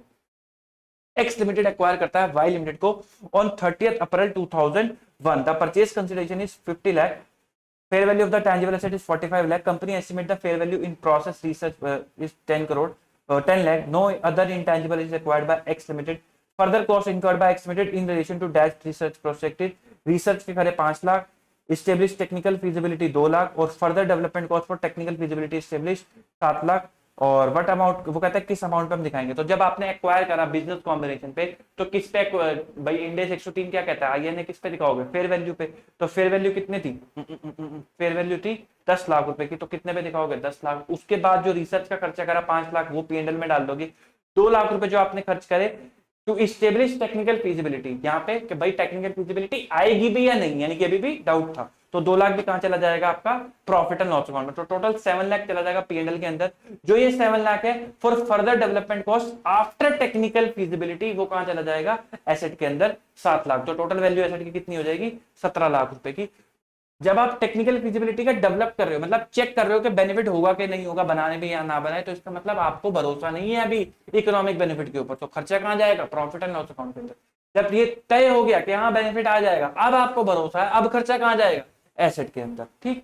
X limited acquire करता है वाई लिमिटेड को on 30th April 2001, the purchase consideration is 50 lakh, fair value of the tangible asset is 45 lakh, company estimate the fair value in process research is 10 crore 10 lakh, no other intangible is acquired by X limited, further cost incurred by X limited in relation to dash research projected, research के खरे 5 lakh, established technical feasibility 2 lakh और further development cost for technical feasibility established 7 lakh, और what amount, वो कहता है किस amount पे हम दिखाएंगे। तो जब आपने एक्वायर करा बिजनेस कॉम्बिनेशन पे, तो किस पे भाई इंडेक्स 103 क्या कहता है, आईएनए किस पे दिखाओगे, फेयर वैल्यू पे। तो फेयर वैल्यू कितनी थी, फेयर वैल्यू थी 10 लाख रुपए की, तो कितने पे दिखाओगे 10 लाख। उसके बाद जो रिसर्च का खर्चा करा 5 लाख, वो पीएनएल में डाल दोगे। 2 लाख रुपए जो आपने खर्च करे टू इस्टेब्लिश टेक्निकल फिजिबिलिटी, यहाँ पे कि भाई टेक्निकल फिजिबिलिटी आएगी भी या नहीं, यानी कि अभी भी डाउट था, तो 2 लाख भी कहां चला जाएगा आपका प्रॉफिट एंड लॉस अकाउंट में। तो टोटल 7 लाख चला जाएगा पीएनएल के अंदर। जो ये 7 लाख है for further development cost after technical feasibility, वो कहां चला जाएगा एसेट के अंदर 7 लाख। तो टोटल वैल्यू एसेट की कितनी हो जाएगी 17 लाख रुपए की। जब आप टेक्निकल फिजिबिलिटी का डेवलप कर रहे हो, मतलब चेक कर रहे हो कि बेनिफिट होगा कि नहीं होगा बनाने में या ना बनाए, तो इसका मतलब आपको भरोसा नहीं है अभी इकोनॉमिक बेनिफिट के ऊपर, तो खर्चा कहां जाएगा प्रॉफिट एंड लॉस अकाउंट के अंदर। जब ये तय हो गया कि हाँ बेनिफिट आ जाएगा, अब आपको भरोसा है, अब खर्चा कहां जाएगा एसेट के अंदर। ठीक,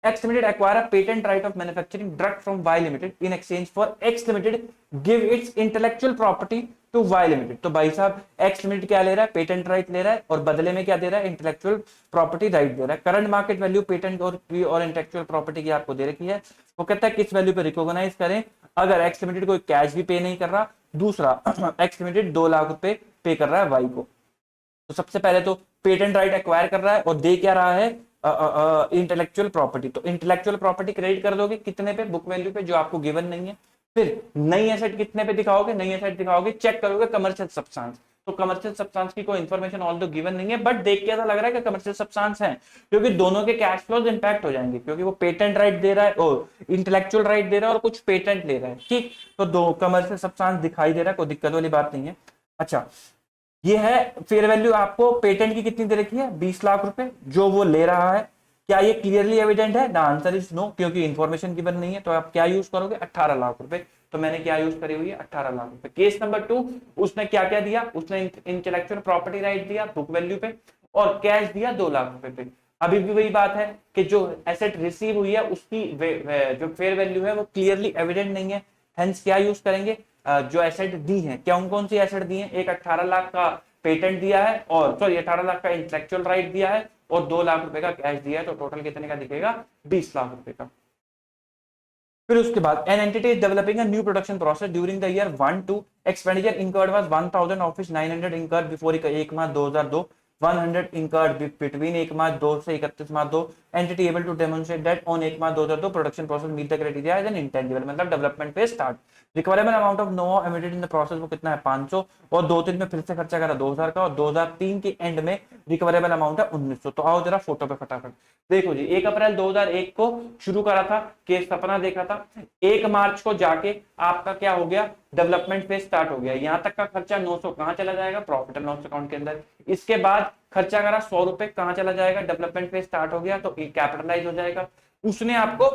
X Limited acquire a patent right of manufacturing drug from Y Limited in exchange for X Limited give its intellectual property to Y Limited। तो भाई साहब X Limited क्या ले रहा है, पेटेंट राइट ले रहा है, और बदले में क्या दे रहा है, इंटेलेक्चुअल प्रॉपर्टी राइट दे रहा है। करंट मार्केट वैल्यू पेटेंट और इंटेलेक्चुअल प्रॉपर्टी की आपको दे रखी है। वो कहता है किस वैल्यू पे रिकॉग्नाइज करें, अगर X Limited कोई कैश भी पे नहीं कर रहा, दूसरा X Limited 2 लाख रुपए पे कर रहा है Y को। तो सबसे पहले तो पेटेंट राइट एक्वायर कर रहा है और दे क्या रहा है इंटेलेक्चुअल प्रॉपर्टी। तो इंटेलेक्चुअल प्रॉपर्टी क्रेडिट कर दोगे कितने पे, बुक वैल्यू पे, जो आपको गिवन नहीं है। फिर नई एसेट कितने पे दिखाओगे, नई एसेट दिखाओगे चेक करोगे कमर्शियल सब्सटेंस। तो कमर्शियल सब्सटेंस की कोई इन्फॉर्मेशन ऑल दो गिवन नहीं है, बट देख के ऐसा लग रहा है कि कमर्शियल सब्सटेंस है, क्योंकि दोनों के कैश फ्लोज इंपैक्ट हो जाएंगे, क्योंकि वो पेटेंट राइट दे रहा है और इंटेलेक्चुअल राइट दे रहा है और कुछ पेटेंट ले रहा है। ठीक, तो दो कमर्शियल सब्सटेंस दिखाई दे रहा है, कोई दिक्कत वाली बात नहीं है। अच्छा, ये है फेयर वैल्यू आपको पेटेंट की कितनी दे रखी है 20 लाख रुपए, जो वो ले रहा है। क्या ये क्लियरली एविडेंट है, द आंसर इज नो, क्योंकि इंफॉर्मेशन गिवन नहीं है। तो आप क्या यूज करोगे 18 लाख रुपए। तो मैंने क्या यूज करी हुई है 18 लाख रुपए। केस नंबर 2, उसने क्या क्या दिया, उसने इंटेलेक्चुअल प्रॉपर्टी राइट दिया बुक वैल्यू पे और कैश दिया 2 लाख रुपए पे। अभी भी वही बात है कि जो एसेट रिसीव हुई है उसकी जो फेयर वैल्यू है वो क्लियरली एविडेंट नहीं है। हेंस क्या यूज करेंगे, जो एसेट दी है, क्या कौन सी एसेट दी है, एक 18 लाख का पेटेंट दिया है, और सॉरी 18 लाख का इंटेलेक्चुअल राइट दिया है और 2 लाख रुपए का कैश दिया है। तो टोटल कितने का दिखेगा 20 लाख रुपए का। फिर उसके बाद an entity is developing a new production process during the year 1-2 expenditure incurred was 1000 office 900 incurred before 1 March 2002 100 incurred between 1 मार्च 2 से 31 मार्च 2 entity able to demonstrate that on 1 March 2002 production process meet the criteria as an intangible, मतलब development phase start. Recoverable amount of no emitted in the process वो कितना है 500, और 2-3 में फिर से खर्चा करा 2000 का, और 2003 के एंड में रिकवरेबल अमाउंट है 1900। तो आओ जरा फोटो पे फटाफट देखो जी। 1 अप्रैल 2001 को शुरू करा था, केस सपना देखा था, 1 मार्च को जाके आपका क्या हो गया डेवलपमेंट फेज स्टार्ट हो गया। यहां तक का खर्चा 900 कहां चला जाएगा प्रॉफिट एंड लॉस अकाउंट के अंदर। इसके बाद खर्चा करा 100 रुपए कहां चला जाएगा, डेवलपमेंट फेज स्टार्ट हो गया तो कैपिटलाइज हो जाएगा। उसने आपको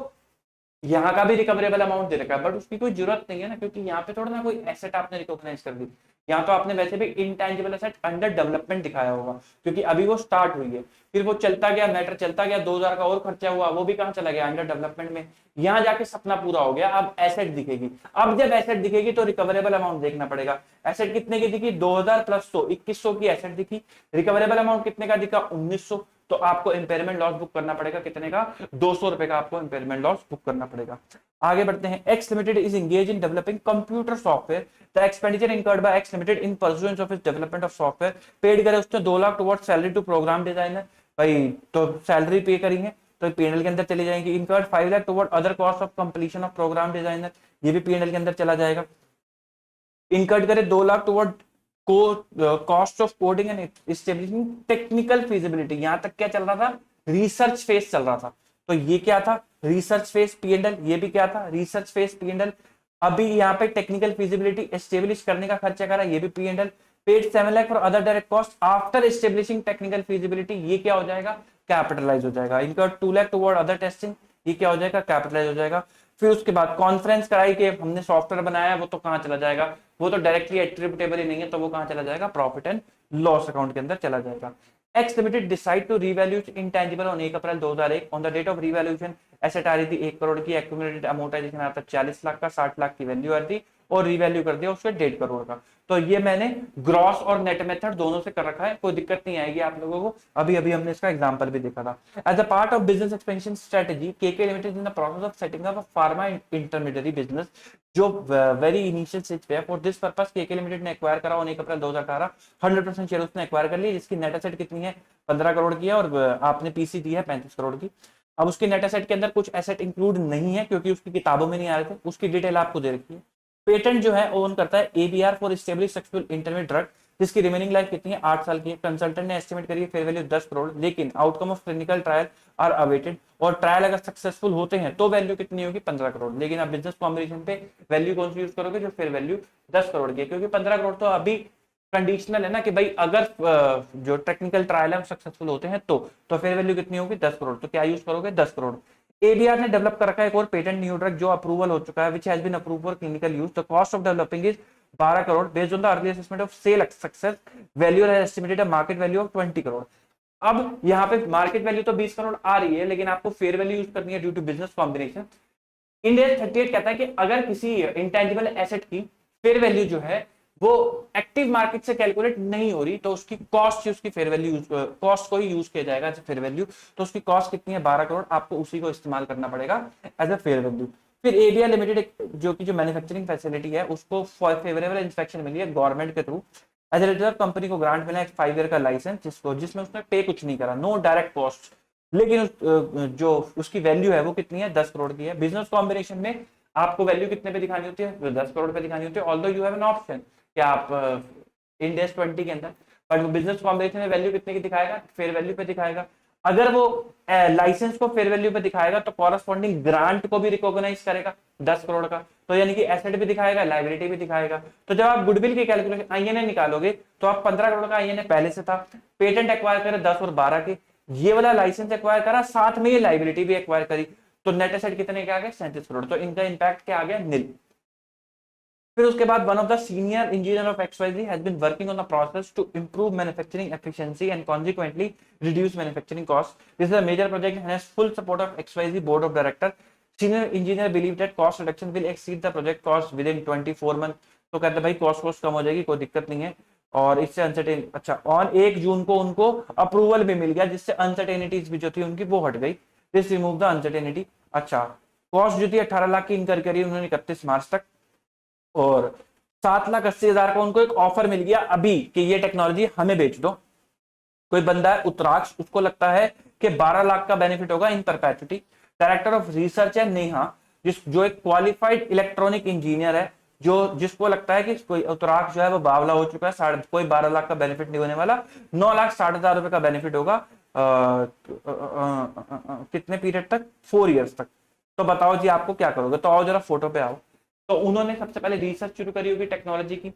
यहाँ का भी रिकवरेबल अमाउंट दे रखा है, बट उसकी कोई जरूरत नहीं है ना, क्योंकि यहाँ पे थोड़ा ना कोई एसेट आपने रिकॉग्नाइज कर दी। यहाँ तो आपने वैसे भी इंटेंजिबल एसेट अंडर डेवलपमेंट दिखाया होगा, क्योंकि अभी वो स्टार्ट हुई है। फिर वो चलता गया, मैटर चलता गया, 2000 का और खर्चा हुआ, वो भी कहाँ चला गया अंडर डेवलपमेंट में। यहाँ जाके सपना पूरा हो गया, अब एसेट दिखेगी। अब जब एसेट दिखेगी तो रिकवरेबल अमाउंट देखना पड़ेगा। एसेट कितने की दिखी 2000 प्लस 100 2100 की एसेट दिखी। रिकवरेबल अमाउंट कितने का दिखा 1900। तो आपको इंपेयरमेंट लॉस बुक करना पड़ेगा कितने का 200 रुपए का आपको इंपेयरमेंट लॉस बुक करना पड़ेगा। आगे बढ़ते हैं। X limited is engage in developing computer software. The expenditure incurred by X limited in pursuance of its development of software. Paid करे उसने 2 lakh towards salary to program designer. भाई तो सैलरी पे करी है तो पीएनएल के अंदर चली जाएंगी। Incurred 5 lakh toward other cost of completion of program designer, ये भी पीएनएल के अंदर चला जाएगा। इनकर्ड करे 2 lakh toward cost of coding and establishing technical feasibility. यहां तक क्या चल रहा था रिसर्च फेज चल रहा था, तो ये क्या था रिसर्च फेज पीएनएल, ये भी क्या था रिसर्च फेज पीएनएल। अभी यहाँ पे टेक्निकल फिजिबिलिटी एस्टेब्लिश करने का खर्चा करा, ये भी PNL. Paid 7 lakh for other direct cost after establishing technical feasibility, ये क्या हो जाएगा कैपिटलाइज हो जाएगा। इनका 2 लाख टुवर्ड अदर टेस्टिंग, ये क्या हो जाएगा कैपिटलाइज हो जाएगा। फिर उसके बाद कॉन्फ्रेंस कराई के हमने सॉफ्टवेयर बनाया, वो तो कहां चला जाएगा, वो तो डायरेक्टली एट्रिब्यूटेबल ही नहीं है, तो वो कहां चला जाएगा प्रॉफिट एंड लॉस अकाउंट के अंदर चला जाएगा। X limited decide to revalue intangible on 1 April 2001। On the date of revaluation asset आ रही थी 1 करोड़ की, एक्यूमुलेटेड अमोर्टाइजेशन आता 40 लाख का, 60 लाख की वैल्यू आ रही थी, और रीवैल्यू कर दिया उसके 1.5 करोड़ का। तो ये मैंने ग्रॉस और नेट मेथड दोनों से कर रखा है, कोई दिक्कत नहीं आएगी आप लोगों को। अभी अभी हमने इसका एग्जांपल भी देखा था। As a part of business expansion strategy, KK limited in the process of setting up a pharma intermediary business, जो वेरी इनिशियल स्टेज पे है। For this purpose KK limited ने एक्वायर करा ऑन 1 अप्रैल 2018 100% शेयर उसने acquire कर ली, जिसकी net asset कितनी है 15 करोड़ की है, और आपने पीसी दी है 35 करोड़ की। अब उसके नेट एसेट के अंदर कुछ एसेट इंक्लूड नहीं है क्योंकि उसकी किताबों में नहीं आ रहे थे, उसकी डिटेल आपको दे रखी है। पेटेंट जो है ओन करता है एबीआर for establish successful intermediate drug, जिसकी रिमेनिंग लाइफ कितनी है 8 साल की है। कंसल्टेंट ने एस्टिमेट करी है फेयर वैल्यू 10 करोड़, लेकिन outcome of clinical trial are awaited, और ट्रायल अगर सक्सेसफुल होते हैं तो वैल्यू कितनी होगी 15 करोड़। लेकिन आप बिजनेस कॉम्बिनेशन पे वैल्यू कौन सी यूज करोगे, जो फेयर वैल्यू 10 करोड़ की है, क्योंकि 15 करोड़ तो अभी कंडीशनल है ना कि भाई अगर जो टेक्निकल ट्रायल है सक्सेसफुल होते हैं तो फेयर वैल्यू कितनी होगी 10 करोड़। तो क्या यूज करोगे 10 करोड़। एबीआर ने डेवलप कर रखा है एक और पेटेंट न्यू ड्रग जो अप्रूवल हो चुका है, which has been approved for clinical use. The cost of developing is 12 crore based on the early assessment of sell success value है estimated market value of 20 crore. अब यहाँ पे मार्केट वैल्यू तो 20 करोड़ आ रही है, लेकिन आपको फेयर वैल्यू यूज करनी है due to business combination. India 38 कहता है कि अगर किसी इंटेंजिबल एसेट की फेयर वैल्यू जो है वो एक्टिव मार्केट से कैलकुलेट नहीं हो रही, तो उसकी कॉस्ट, उसकी फेयर वैल्यू कॉस्ट को ही यूज किया जाएगा एज फेयर वैल्यू। तो उसकी कॉस्ट कितनी है 12 करोड़, आपको उसी को इस्तेमाल करना पड़ेगा एज अ फेयर वैल्यू। फिर एबीआर लिमिटेड जो कि जो मैन्युफैक्चरिंग फैसिलिटी है उसको फेवरेबल इंस्पेक्शन मिली है गवर्नमेंट के through. As a reserve company को ग्रांट मिला है 5 ईयर का लाइसेंस, जिसमें उसने पे कुछ नहीं करा, नो डायरेक्ट कॉस्ट। लेकिन जो उसकी वैल्यू है वो कितनी है 10 करोड़ की है। बिजनेस कॉम्बिनेशन में आपको वैल्यू कितने पे दिखानी होती है 10 करोड़ पे दिखानी होती है। Although you have an option कि आप इंडेक्स 20 के अंदर, बट वो बिजनेस कॉम्बिनेशन में वैल्यू कितने की दिखाएगा फेयर वैल्यू पे दिखाएगा। अगर वो लाइसेंस को फेयर वैल्यू पे दिखाएगा तो कॉरस्पॉन्डिंग ग्रांट को भी रिकॉग्नाइज करेगा 10 करोड़ का, तो यानी कि एसेट भी दिखाएगा लायबिलिटी भी दिखाएगा। तो जब आप गुडविल की कैलकुलेशन आईएनए निकालोगे तो आप 15 करोड़ का आईएनए पहले से था, पेटेंट एक्वायर करे 10 और 12 के, ये वाला लाइसेंस एक्वायर करा, साथ में ये लायबिलिटी भी एक्वायर करी, तो नेट एसेट कितने के आ गए 37 करोड़। तो इनका इंपैक्ट क्या आ गया निल। फिर उसके बाद one of the senior engineer of XYZ has been working on the process to improve manufacturing efficiency and consequently reduce manufacturing cost. This is a major project and has full support of XYZ board of director. Senior engineer believe that cost reduction will exceed the project cost within 24 month. तो कहते हैं भाई cost कम हो जाएगी, कोई दिक्कत नहीं है। और इससे अनसर्टेन, अच्छा ऑन 1 जून को उनको अप्रूवल भी मिल गया, जिससे अनसर्टेनिटीज भी जो थी उनकी वो हट गई। This remove the uncertainty. अच्छा कॉस्ट जो थी 18 लाख की इनकर करी उन्होंने 31 मार्च तक, और 7,80,000 का उनको एक ऑफर मिल गया अभी कि ये टेक्नोलॉजी हमें बेच दो। कोई बंदा है उत्तराक्ष, उसको लगता है कि 12 लाख का बेनिफिट होगा इन परपेचुटी। डायरेक्टर ऑफ रिसर्च है नेहा, जो एक क्वालिफाइड इलेक्ट्रॉनिक इंजीनियर है, जिसको लगता है कि कोई उत्तराक्ष जो है वो बावला हो चुका है, कोई 12 लाख का बेनिफिट नहीं होने वाला, 9,60,000 रुपए का बेनिफिट होगा कितने पीरियड तक 4 इयर्स तक। तो बताओ जी आपको क्या करोगे। तो आओ जरा फोटो पे आओ। तो उन्होंने सबसे पहले रिसर्च शुरू करी होगी टेक्नोलॉजी की।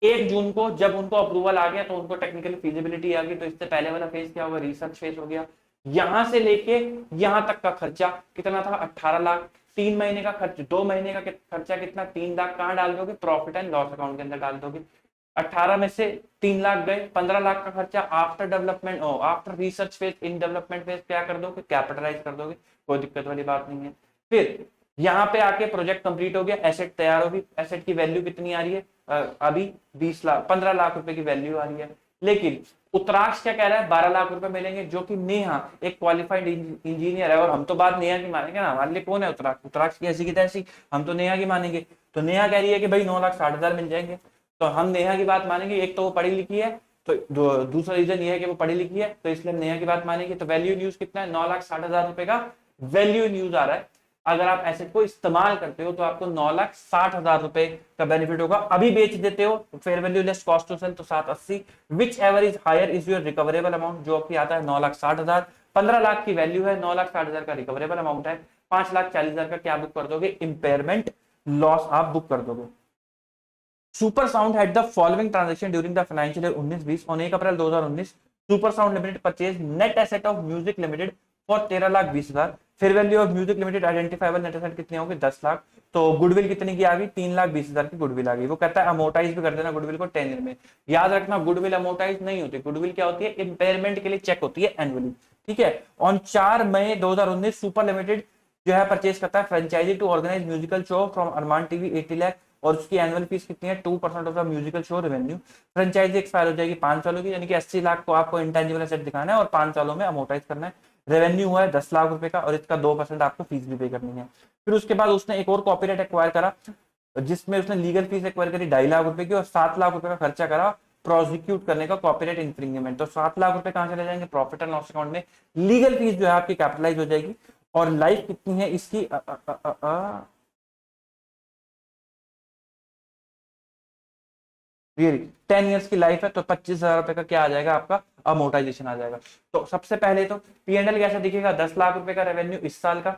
1 जून को जब उनको अप्रूवल आ गया तो उनको टेक्निकल फिजिबिलिटी आ गई, तो इससे पहले वाला फेज क्या होगा रिसर्च फेज हो गया। यहां से लेके यहां तक का खर्चा कितना था 18 लाख। 3 महीने का खर्च, 2 महीने का खर्चा कितना 3 लाख। कहां डाल दोगे प्रॉफिट एंड लॉस अकाउंट के अंदर डाल दोगे। 18 में से 3 लाख गए, 15 लाख का खर्चा after development after research phase, in development phase क्या कर दोगे कैपिटलाइज कर दोगे, कोई दिक्कत वाली बात नहीं है। फिर यहाँ पे आके प्रोजेक्ट कंप्लीट हो गया, एसेट तैयार होगी। एसेट की वैल्यू कितनी आ रही है अभी 15 लाख रुपए की वैल्यू आ रही है। लेकिन उत्तराक्ष क्या कह रहा है 12 लाख रुपए मिलेंगे, जो कि नेहा एक क्वालिफाइड इंजीनियर है। और हम तो बात नेहा की मानेंगे ना, हमारे लिए कौन है उत्तराक्ष, उत्तराक्ष की ऐसी की तैसी, हम तो नेहा की मानेंगे। तो नेहा कह रही है कि भाई 9,60,000 मिल जाएंगे, तो हम नेहा की बात मानेंगे। एक तो वो पढ़ी लिखी है, तो दूसरा रीजन ये है कि वो पढ़ी लिखी है, तो इसलिए नेहा की बात मानेंगे। तो वैल्यू न्यूज कितना है 9,60,000 रुपए का वैल्यू न्यूज आ रहा है। अगर आप एसेट को इस्तेमाल करते हो तो आपको 9,60,000 रुपए का बेनिफिट होगा। अभी बेच देते हो fair value less cost to sell तो 780, whichever is higher is your recoverable amount, जो आपकी आता है 9,60,000। 15 लाख की वैल्यू है, 9,60,000 का रिकवरेबल अमाउंट है। 5,40,000 का क्या बुक कर दोगे इंपेयरमेंट लॉस आप बुक कर दोगे। Super sound had the following transaction during the financial year 19-20। On 1 April 2019 super sound limited purchase net asset of music limited for 13,20,000। Fair value of music limited identifiable net asset कितने होंगे 10 लाख। तो goodwill कितनी की आ गई 3,20,000 की goodwill आ गई। वो कहता है अमोटाइज भी कर देना गुडविल को 10 ईयर में। याद रखना गुडविल अमोटाइज नहीं होती, गुडविल क्या होती है इंपेयरमेंट के लिए चेक होती है एनुअली, ठीक है। ऑन 4 मई 2019 सुपर लिमिटेड जो है परचेज करता है franchisee to organise musical show from Armaan TV 80 lakh और उसकी एनुअल फीस कितनी है 2% of the musical show revenue. Franchisee expire हो जाएगी 5 सालों की, यानी कि 80 लाख को आपको इंटेंजिबल एसेट दिखाना है और 5 सालों में अमोर्टाइज करना है। रेवेन्यू हुआ है 10 लाख रुपए का और इसका 2% आपको फीस भी पे करनी है। फिर उसके बाद उसने एक और कॉपीराइट एक्वायर करा जिसमें उसने लीगल फीस एक्वायर करी 2.5 लाख रुपए की और 7 लाख रुपए का खर्चा करा प्रोसिक्यूट करने का कॉपीराइट इंफ्रिंजमेंट। तो 7 लाख रुपए कहां चले जाएंगे प्रॉफिट एंड लॉस अकाउंट में। लीगल फीस जो है आपकी कैपिटलाइज हो जाएगी और लाइफ कितनी है इसकी 10 ईयर्स की लाइफ है तो 25,000 रुपए का क्या आ जाएगा आपका अमोर्टाइजेशन आ जाएगा। तो सबसे पहले तो पीएनएल कैसा दिखेगा 10 लाख रुपए का रेवेन्यू इस साल का।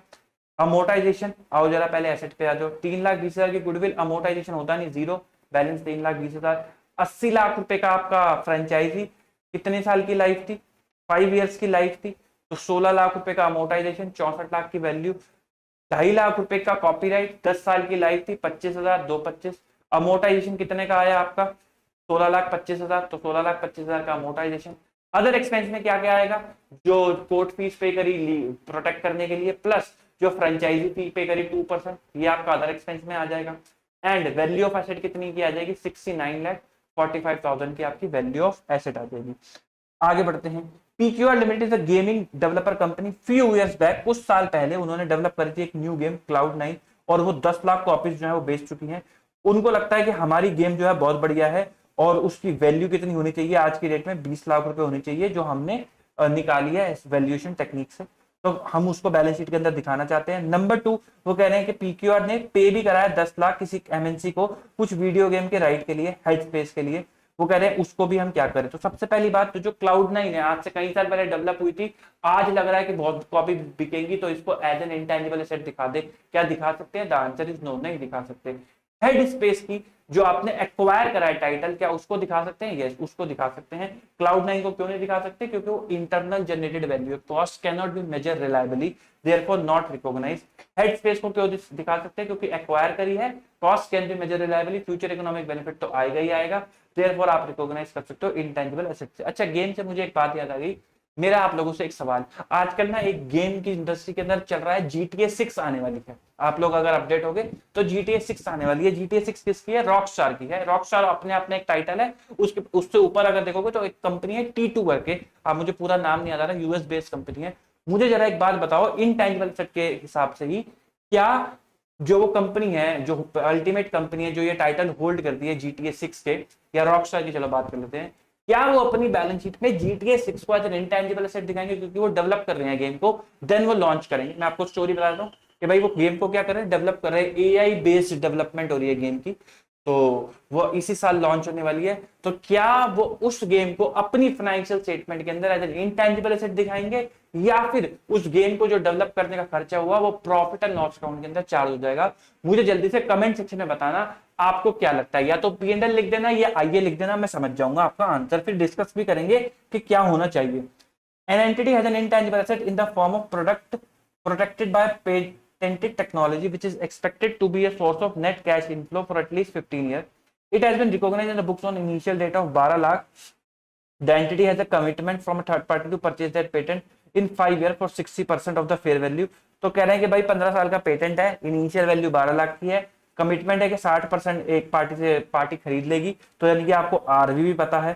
अमोर्टाइजेशन आओ जरा पहले एसेट पे आ जाओ 3,20,000 की गुडविल अमोर्टाइजेशन होता नहीं जीरो बैलेंस 3,20,000। 80 लाख रुपए का आपका फ्रेंचाइजी कितने साल की लाइफ थी 5 ईयर्स की लाइफ थी तो 16 लाख रुपए का अमोर्टाइजेशन 64 लाख की वैल्यू। 2.5 लाख रुपए का कॉपीराइट 10 साल की लाइफ थी 25,000 225। अमोर्टाइजेशन कितने का आया आपका 16,25,000 तो 16,25,000 का अमोर्टाइजेशन। अदर एक्सपेंस में क्या क्या आएगा जो कोर्ट फीस पे करी प्रोटेक्ट करने के लिए प्लस जो फ्रेंचाइजी फी पे करी 2% ये आपका अदर एक्सपेंस में आ जाएगा। एंड वैल्यू ऑफ एसेट कितनी की आ जाएगी 69,45,000 की आपकी वैल्यू ऑफ एसेट आ जाएगी। आगे बढ़ते हैं PQR limited is a gaming developer company. Few years back कुछ साल पहले उन्होंने डेवलप करी थी एक न्यू गेम Cloud9 और वो 10 लाख कॉपीज जो है वो बेच चुकी हैं। उनको लगता है कि हमारी गेम जो है बहुत बढ़िया है और उसकी वैल्यू कितनी होनी चाहिए आज की डेट में 20 लाख रुपए होनी चाहिए जो हमने निकाली है इस वैल्यूएशन टेक्निक से। तो हम उसको बैलेंस शीट के अंदर दिखाना चाहते हैं। नंबर 2 वो कह रहे हैं कि PQR ने पे भी कराया 10 लाख किसी MNC को कुछ वीडियो गेम के राइट के लिए हेड स्पेस के लिए। वो कह रहे हैं उसको भी हम क्या करें। तो सबसे पहली बात तो जो Cloud9 है आज से कई साल पहले डेवलप हुई थी आज लग रहा है कि बहुत कॉपी बिकेंगी तो इसको एज एन इंटेंजिबल एसेट दिखा दे। क्या दिखा सकते हैं द आंसर इज नो नहीं दिखा सकते। हेड स्पेस की जो आपने एक्वायर करा है टाइटल क्या उसको दिखा सकते हैं यस उसको दिखा सकते हैं। Cloud9 को क्यों नहीं दिखा सकते क्योंकि वो internal generated value cost can not be measure reliably therefore not recognised. Head space को क्यों दिखा सकते हैं क्योंकि एक्वायर करी है cost can be measure reliably future economic benefit तो आएगा ही आएगा देयरफॉर आप रिकॉग्नाइज कर सकते हो इंटेंजिबल एसेट से। अच्छा गेम से मुझे एक बात याद आ गई मेरा आप लोगों से एक सवाल। आजकल ना एक गेम की इंडस्ट्री के अंदर चल रहा है GTA 6 आने वाली है। आप लोग अगर अपडेट हो गए तो GTA 6 आने वाली है। GTA 6 किसकी है रॉकस्टार की है। रॉकस्टार अपने अपने एक टाइटल है उसके उससे ऊपर अगर देखोगे तो एक कंपनी है T2 करके आप मुझे पूरा नाम नहीं याद आ रहा यूएस बेस्ड कंपनी है। मुझे जरा एक बात बताओ इनटैंजिबल एसेट के हिसाब से ही क्या जो वो कंपनी है जो अल्टीमेट कंपनी है जो ये टाइटल होल्ड करती है GTA 6 के या रॉकस्टार की चलो बात कर लेते हैं क्या वो अपनी बैलेंस शीट में GTA 6 को एज एन इंटेंजिबल एसेट दिखाएंगे क्योंकि वो डेवलप कर रहे हैं गेम को देन वो लॉन्च करेंगे। मैं आपको स्टोरी बता दूं कि भाई वो गेम को क्या कर रहे हैं डेवलप कर रहे हैं AI बेस्ड डेवलपमेंट हो रही है गेम की तो वो इसी साल लॉन्च होने वाली है। तो क्या वो उस गेम को अपनी फाइनेंशियल स्टेटमेंट के अंदर एज एन इंटेंजिबल एसेट दिखाएंगे या फिर उस गेम को जो डेवलप करने का खर्चा हुआ वो प्रॉफिट एंड लॉस अकाउंट के अंदर चार्ज हो जाएगा। मुझे जल्दी से कमेंट सेक्शन में बताना आपको क्या लगता है या तो P&L लिख देना या आइए लिख देना मैं समझ जाऊंगा आपका आंसर फिर डिस्कस भी करेंगे कि क्या होना चाहिए। An entity has an intangible asset in the form of product protected by patented technology which is expected to be a source of net cash inflow for at least 15 years. It has been recognized in the books on initial date of 12 lakh. The entity has a commitment from a third party to purchase that patent in 5 years for 60% of the fair value. तो कह रहे हैं कि भाई 15 साल का patent है initial value 12 lakh की है कमिटमेंट है कि 60% एक पार्टी से पार्टी खरीद लेगी तो यानी कि आपको RV भी पता है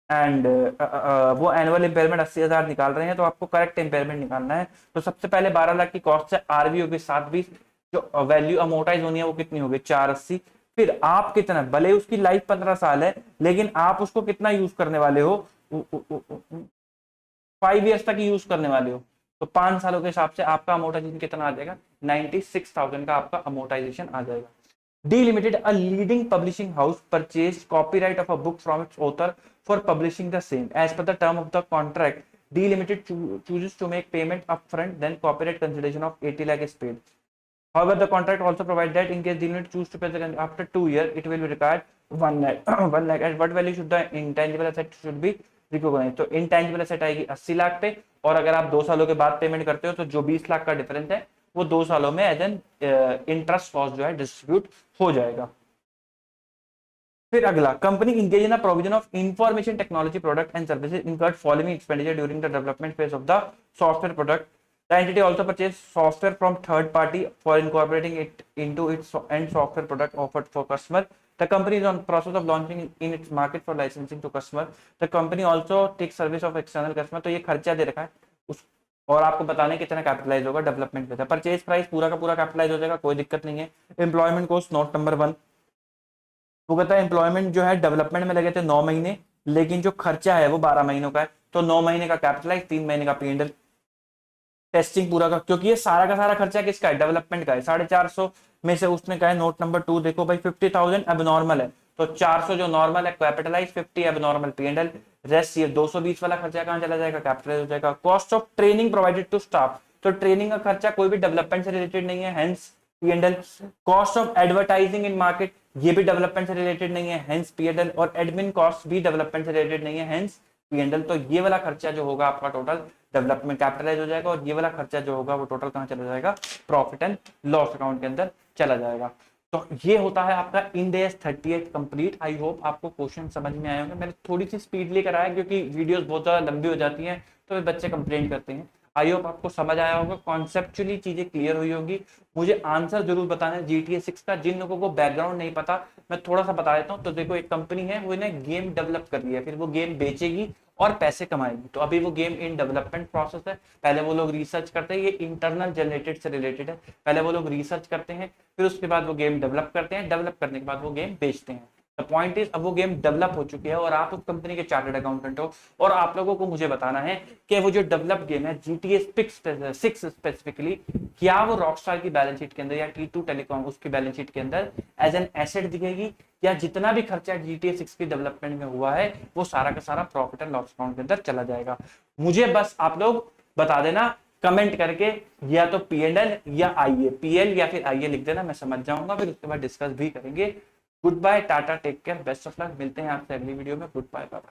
एंड वो एनुअल इंपेयरमेंट 80,000 निकाल रहे हैं तो आपको करेक्ट इंपेयरमेंट निकालना है। तो सबसे पहले 12 लाख की कॉस्ट है RV होगी 720 जो वैल्यू अमोर्टाइज होनी है वो कितनी होगी 480। फिर आप कितना भले उसकी लाइफ 15 साल है लेकिन आप उसको कितना यूज करने वाले हो 5 ईयर्स तक यूज करने वाले हो तो 5 सालों के हिसाब से आपका अमोर्टाइजेशन कितना आ जाएगा 96,000 का आपका अमोर्टाइजेशन आ जाएगा। D Limited, a leading publishing house, purchased copyright of a book from its author for publishing the same. As per the term of the contract, D Limited chooses to make payment upfront, then copyright consideration of 80 lakh is paid. However, the contract also provides that in case D Limited chooses to pay the after 2 years, it will be required 1 lakh. 1 lakh. At what value should the intangible asset should be recognized? तो intangible asset आएगी 80 लाख पे और अगर आप 2 सालों के बाद payment करते हो तो जो 20 लाख का डिफरेंस है वो 2 सालों में एज एन इंटरेस्ट कॉस्ट जो है डिस्ट्रीब्यूट हो जाएगा। फिर अगला company engage in the provision of information technology product and services incurred following expenditure during the development phase of the software product The entity also purchased software from third party for incorporating it into its end software product offered for customer. The company is on process of launching in its market for licensing to customer. The company also takes service of external customer. तो ये खर्चा दे रखा है उस, और आपको बताने कितना कैपिटलाइज होगा डेवलपमेंट पे। परचेज प्राइस पूरा का पूरा कैपिटलाइज हो जाएगा, कोई दिक्कत नहीं है। एम्प्लॉयमेंट कोस्ट नोट नंबर 1, वो कहता है एम्प्लॉयमेंट जो है डेवलपमेंट में लगे थे 9 महीने, लेकिन जो खर्चा है वो 12 महीनों का है, तो 9 महीने का कैपिटलाइज, 3 महीने का पीएनएल। टेस्टिंग पूरा का, क्योंकि ये सारा का सारा खर्चा किसका है, डेवलपमेंट का है। 450 में से उसने कहा है नोट नंबर 2 देखो भाई 50,000 अब नॉर्मल है, तो 400 जो नॉर्मल है कैपिटलाइज, 50 अब नॉर्मल पीएनएल, रेस्ट ये 220 वाला खर्चा कहां चला जाएगा, कैपिटलाइज हो जाएगा। Cost of training provided to staff, तो ट्रेनिंग का खर्चा कोई भी डेवलपमेंट से रिलेटेड नहीं है, hence PNL. Cost of advertising in market, ये भी डेवलपमेंट से रिलेटेड नहीं है, हेंस पीएनएल। और एडमिन कॉस्ट भी डेवलपमेंट से रिलेटेड नहीं है, हेंस पीएनएल। तो ये वाला खर्चा जो होगा आपका टोटल डेवलपमेंट कैपिटलाइज हो जाएगा, और ये वाला खर्चा जो होगा वो टोटल कहां चला जाएगा, प्रॉफिट एंड लॉस अकाउंट के अंदर चला जाएगा। तो ये होता है आपका end AS 38 complete. I hope आपको क्वेश्चन समझ में आए होंगे। मैंने थोड़ी सी स्पीड लेकर आया क्योंकि वीडियोस बहुत ज्यादा लंबी हो जाती हैं, तो बच्चे कंप्लेंट करते हैं। आई होप आपको समझ आया होगा, कॉन्सेप्चुअली चीजें क्लियर हुई होंगी। मुझे आंसर जरूर बताना GTA 6 का। जिन लोगों को बैकग्राउंड नहीं पता, मैं थोड़ा सा बता देता हूँ। तो देखो, एक कंपनी है, वो इन्हें गेम डेवलप कर रही है, फिर वो गेम बेचेगी और पैसे कमाएगी। तो अभी वो गेम इन डेवलपमेंट प्रोसेस है। पहले वो लोग रिसर्च करते हैं, ये इंटरनल जनरेटेड से रिलेटेड है। पहले वो लोग रिसर्च करते हैं, फिर उसके बाद वो गेम डेवलप करते हैं, डेवलप करने के बाद वो गेम बेचते हैं। द पॉइंट इज, अब वो गेम डेवलप हो चुकी है और आप उस कंपनी के चार्टर्ड अकाउंटेंट हो, और आप लोगों को मुझे बताना है कि वो जो डेवलप गेम है GTA 6 स्पेसिफिकली, क्या वो रॉकस्टार की बैलेंस शीट के अंदर या T2 टेलीकॉम उसकी बैलेंस शीट के अंदर एज एन एसेट दिखेगी, या जितना भी खर्चा GTA 6 की डेवलपमेंट में हुआ है वो सारा का सारा प्रॉफिट एंड लॉस अकाउंट के अंदर चला जाएगा। मुझे बस आप लोग बता देना कमेंट करके, या तो पीएनएल या आईए, पीएल या फिर आईए लिख देना, मैं समझ जाऊंगा, फिर उसके बाद डिस्कस भी करेंगे। Good bye, tata, take care, best of luck. मिलते हैं आपसे अगली वीडियो में। Good bye, bye.